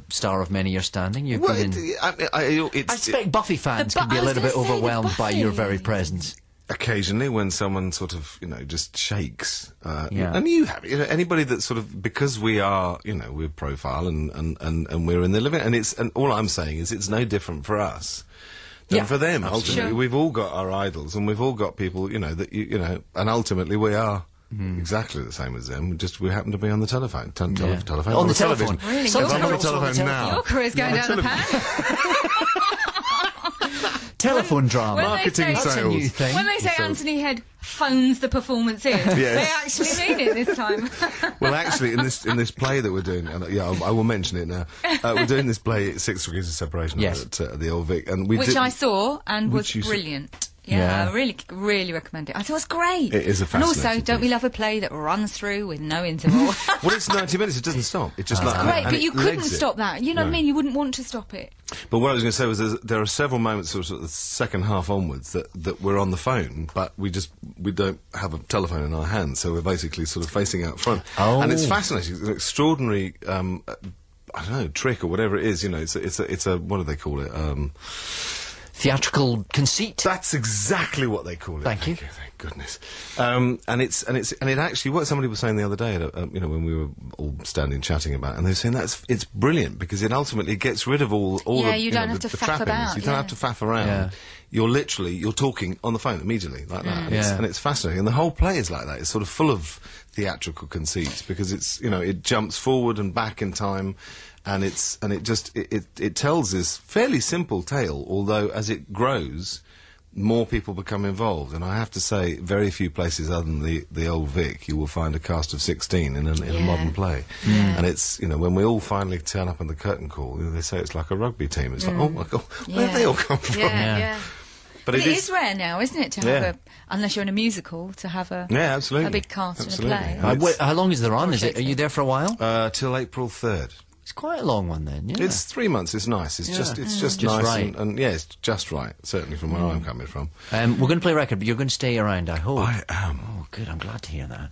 star of many years standing. You've been in... I expect Buffy fans can be a little bit overwhelmed by your very presence. Occasionally, when someone sort of, just shakes, and you have, anybody that sort of, because we are, we're profile and we're in the living, and all I'm saying is it's no different for us than for them. Ultimately, we've all got our idols, and we've all got people, that and ultimately we are exactly the same as them. Just we happen to be on the telephone, telephone on the telephone. Really? So on the telephone now. Your career's going down the pan. Telephone drama. Marketing sales. That's a new thing. When they say Anthony Head phones the performance in, they actually mean it this time. Well, actually, in this play that we're doing, and I will mention it now. We're doing this play, 6 Degrees of Separation, at the Old Vic, and I saw and was brilliant. Yeah, I really recommend it. I thought it was great. It is a fascinating And also, don't we love a play that runs through with no interval? Well, it's 90 minutes. It doesn't stop. It just great, but you couldn't stop that. You know what I mean? You wouldn't want to stop it. But what I was going to say was there are several moments sort of the second half onwards that we're on the phone, but we don't have a telephone in our hands, so we're basically sort of facing out front. Oh. And it's fascinating. It's an extraordinary, I don't know, trick or whatever it is. It's a what do they call it? Theatrical conceit. That's exactly what they call it. Thank you. Thank goodness. And it actually, what somebody was saying the other day, when we were all standing chatting about it, and they were saying it's brilliant because it ultimately gets rid of all the, you don't have to the faff trappings. about. You don't have to faff around. Yeah. You're talking on the phone immediately like that. And it's fascinating. And the whole play is like that. It's sort of full of theatrical conceits because it's, it jumps forward and back in time. And it tells this fairly simple tale, although as it grows, more people become involved. And I have to say, very few places other than the Old Vic, you will find a cast of 16 in a modern play. Yeah. And it's, when we all finally turn up on the curtain call, they say it's like a rugby team. It's like, oh my God, where have they all come from? Yeah. But it is rare now, isn't it, to have unless you're in a musical, to have a big cast in a play. How long is there on? Are you there for a while? Till April 3rd. It's quite a long one then, yeah. It's 3 months, it's nice. It's just nice right. and it's just right, certainly from where I'm coming from. We're going to play a record, but you're going to stay around, I hope. I am. Oh, good, I'm glad to hear that.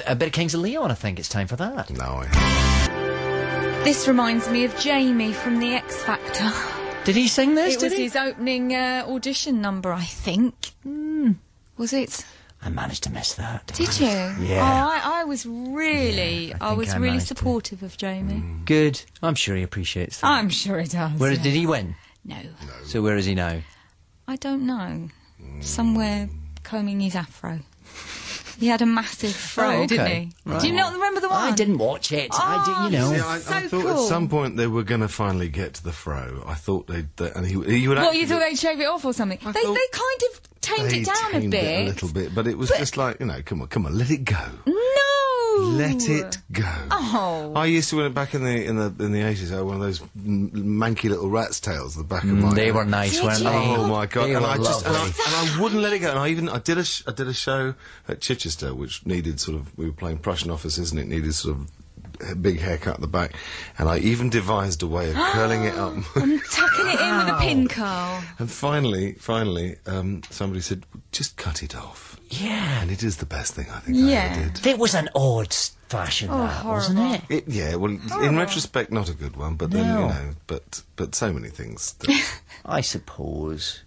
A bit of Kings of Leon, I think it's time for that. No, This reminds me of Jamie from The X Factor. Did he sing this? It was his opening audition number, I think. Was it? I managed to miss that. Did you? Yeah. Oh, I was really, I was really supportive of Jamie. Good. I'm sure he appreciates that. I'm sure he does. Did he win? No. So where is he now? I don't know. Somewhere combing his afro. He had a massive fro, didn't he? Right. Do you not remember the one? I didn't watch it. Oh, I thought cool. at some point they were going to finally get to the fro. I thought and he would. What, you thought they'd shave it off or something? They kind of tamed it down a bit. A little bit, but it was just like, come on, let it go. No! Let it go. Oh. I used to wear it back in the 80s. I had one of those manky little rat's tails at the back of my They head. were nice, weren't they? Oh my God! They And were I lovely. wouldn't let it go. And I did a show at Chichester, which needed we were playing Prussian officers, and it needed sort of a big haircut at the back. And I even devised a way of curling it up I'm tucking it in with a pin curl. And finally, somebody said, "Just cut it off." Yeah. And it is the best thing I think I ever did. It was an odd fashion, wasn't it? In retrospect, not a good one, but then, but so many things. I suppose.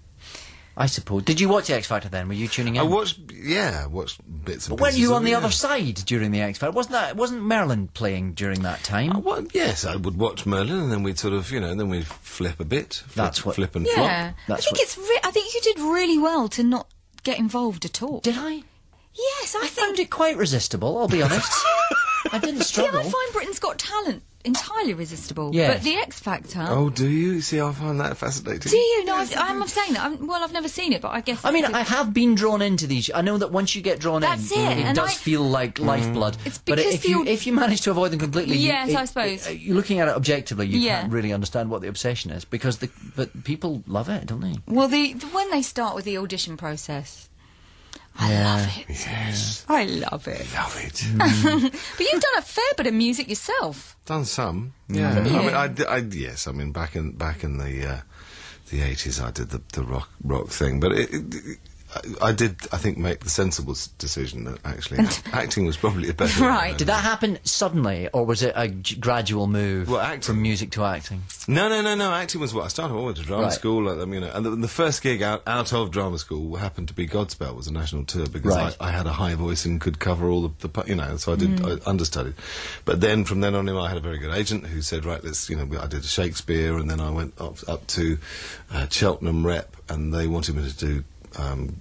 Did you watch the X Factor then? Were you tuning in? I watched bits and pieces. But weren't you on the it, other side during the X Factor? Wasn't Merlin playing during that time? Yes, I would watch Merlin, and then we'd sort of, then we'd flip a bit. Flip and flop. Yeah, I think you did really well to not get involved at all. Did I? Yes, I found it quite resistible, I'll be honest. I didn't struggle. See, I find Britain's Got Talent entirely resistible. Yeah. But the X Factor... Oh, do you? See, I find that fascinating. Do you? No, I'm saying that. I've never seen it, but I guess... I have been drawn into these. I know that once you get drawn it does feel like lifeblood. It's but because if you manage to avoid them completely... Yes, I suppose. You're looking at it objectively, you can't really understand what the obsession is, because but people love it, don't they? Well, when they start with the audition process... I love it. Yes. I love it. Love it. But you've done a fair bit of music yourself. Done some. Yeah. I mean, back in the 80s, I did the rock thing, but I did, I think, make the sensible decision that actually acting was probably a better. Right. Did that happen suddenly, or was it a gradual move from music to acting? No. Acting was what I started. I went to drama school, and the first gig out of drama school happened to be Godspell, was a national tour, because I had a high voice and could cover all the so I understudied. But then from then on, I had a very good agent who said, right, let's, I did a Shakespeare, and then I went up to Cheltenham Rep, and they wanted me to do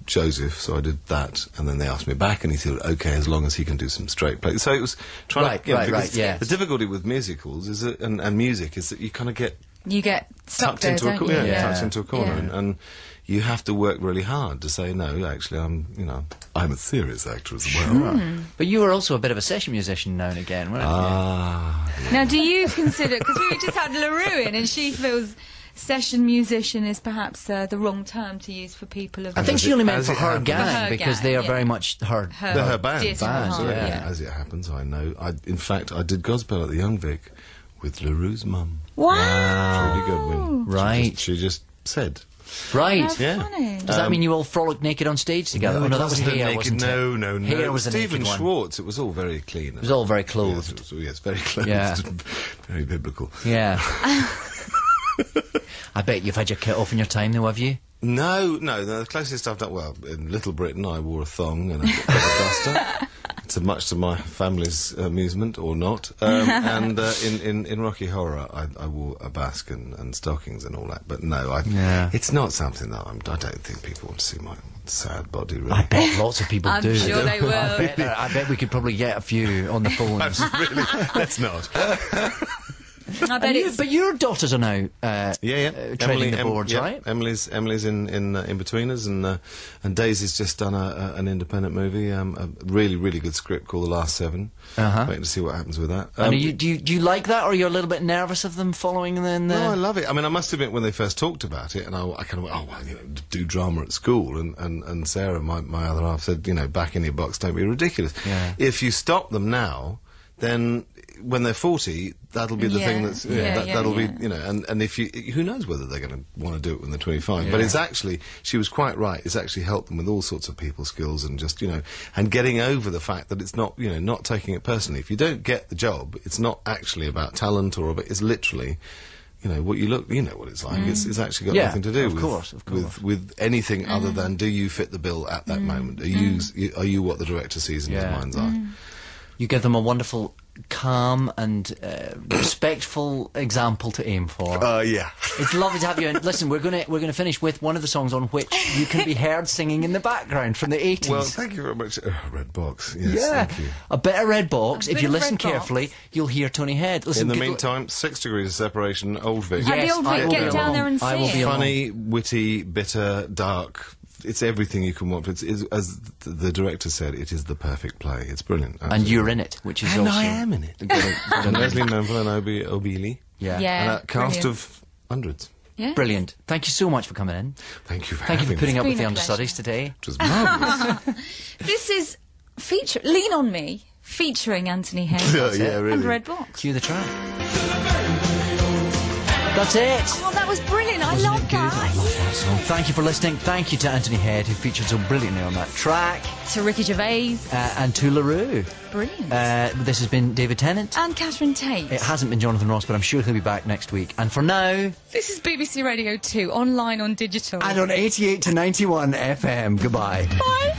Joseph, so I did that, and then they asked me back, and he said, okay, as long as he can do some straight plays. So it was trying to... The difficulty with musicals is that, and music is that you kind of get... You get stuck tucked into a corner, tucked into a corner, Yeah. and you have to work really hard to say, no, actually, I'm a serious actor as well. But you were also a bit of a session musician now and again, weren't you? Now, do you consider... Because we just had LaRue in, and she feels... Session musician is perhaps the wrong term to use for people of... I think she only meant for her gang, For her because gang, they are very much her band. dear to her heart, As it happens, I know. In fact, I did Gospel at the Young Vic with LaRue's mum. Wow! Trudy Goodwin. Right. She just said. Right. How funny. Does that mean you all frolicked naked on stage together? No, That was hair, wasn't it? No. Hair was a Stephen naked one. Schwartz. It was all very clean. It was all very clothed. Yes, very clothed. Yeah. Very biblical. Yeah. I bet you've had your kit off in your time, though, have you? No, the closest I've done, well, in Little Britain I wore a thong and a duster, to much to my family's amusement, or not, and in Rocky Horror I wore a basque and stockings and all that, but no, it's not something that I don't think people want to see my sad body, really. I bet lots of people do. I'm sure they will. I bet we could probably get a few on the phones. Really, let's not. I bet But your daughters are now treading the boards, right? Emily's in Betweeners, and Daisy's just done a independent movie, a really, really good script called The Last Seven. Waiting to see what happens with that. And do you like that, or are you a little bit nervous of them following then? No, I love it. I mean, I must admit, when they first talked about it, and I kind of went, do drama at school, and Sarah, my other half, said, back in your box, don't be ridiculous. Yeah. If you stop them now, then when they're 40, that'll be the thing that's that'll be, and if you, who knows whether they're going to want to do it when they're 25. But it's actually, she was quite right, it's actually helped them with all sorts of people skills, and just and getting over the fact that it's not not taking it personally. If you don't get the job, it's not actually about talent, it's literally what you look, what it's like. It's actually got nothing to do with anything other than, do you fit the bill at that moment? Are you what the director sees in his mind's eye? You give them a wonderful calm and respectful example to aim for. Yeah. It's lovely to have you. And listen, we're gonna finish with one of the songs on which you can be heard singing in the background from the 80s. Well, thank you very much. Red Box. Yes, thank you. A bit of Red Box. If you listen Red Box. carefully, you'll hear Tony Head. Listen, In the meantime, 6 Degrees of Separation, Old Vic. And the Old Vic, get down there and I will see be it. along. Funny, witty, bitter, dark. It's everything you can want. It's, as the director said, it is the perfect play. It's brilliant. Absolutely. And you're in it, which is And also... I am in it. Got Leslie Manville and Obili. Yeah. Yeah. And a cast brilliant. of hundreds. Yeah. Brilliant. Thank you so much for coming in. Thank you for Thank you having for putting me. up with been the a understudies today. It was marvellous. This is Lean On Me, featuring Anthony Head Yeah, really. and Red Box. Cue the track. That's it. Oh, that was brilliant. I love that. So thank you for listening. Thank you to Anthony Head, who featured so brilliantly on that track, To Ricky Gervais. and to LaRue. Brilliant. This has been David Tennant. And Catherine Tate. It hasn't been Jonathan Ross, but I'm sure he'll be back next week. And for now... This is BBC Radio 2, online on digital. And on 88 to 91 FM. Goodbye. Bye.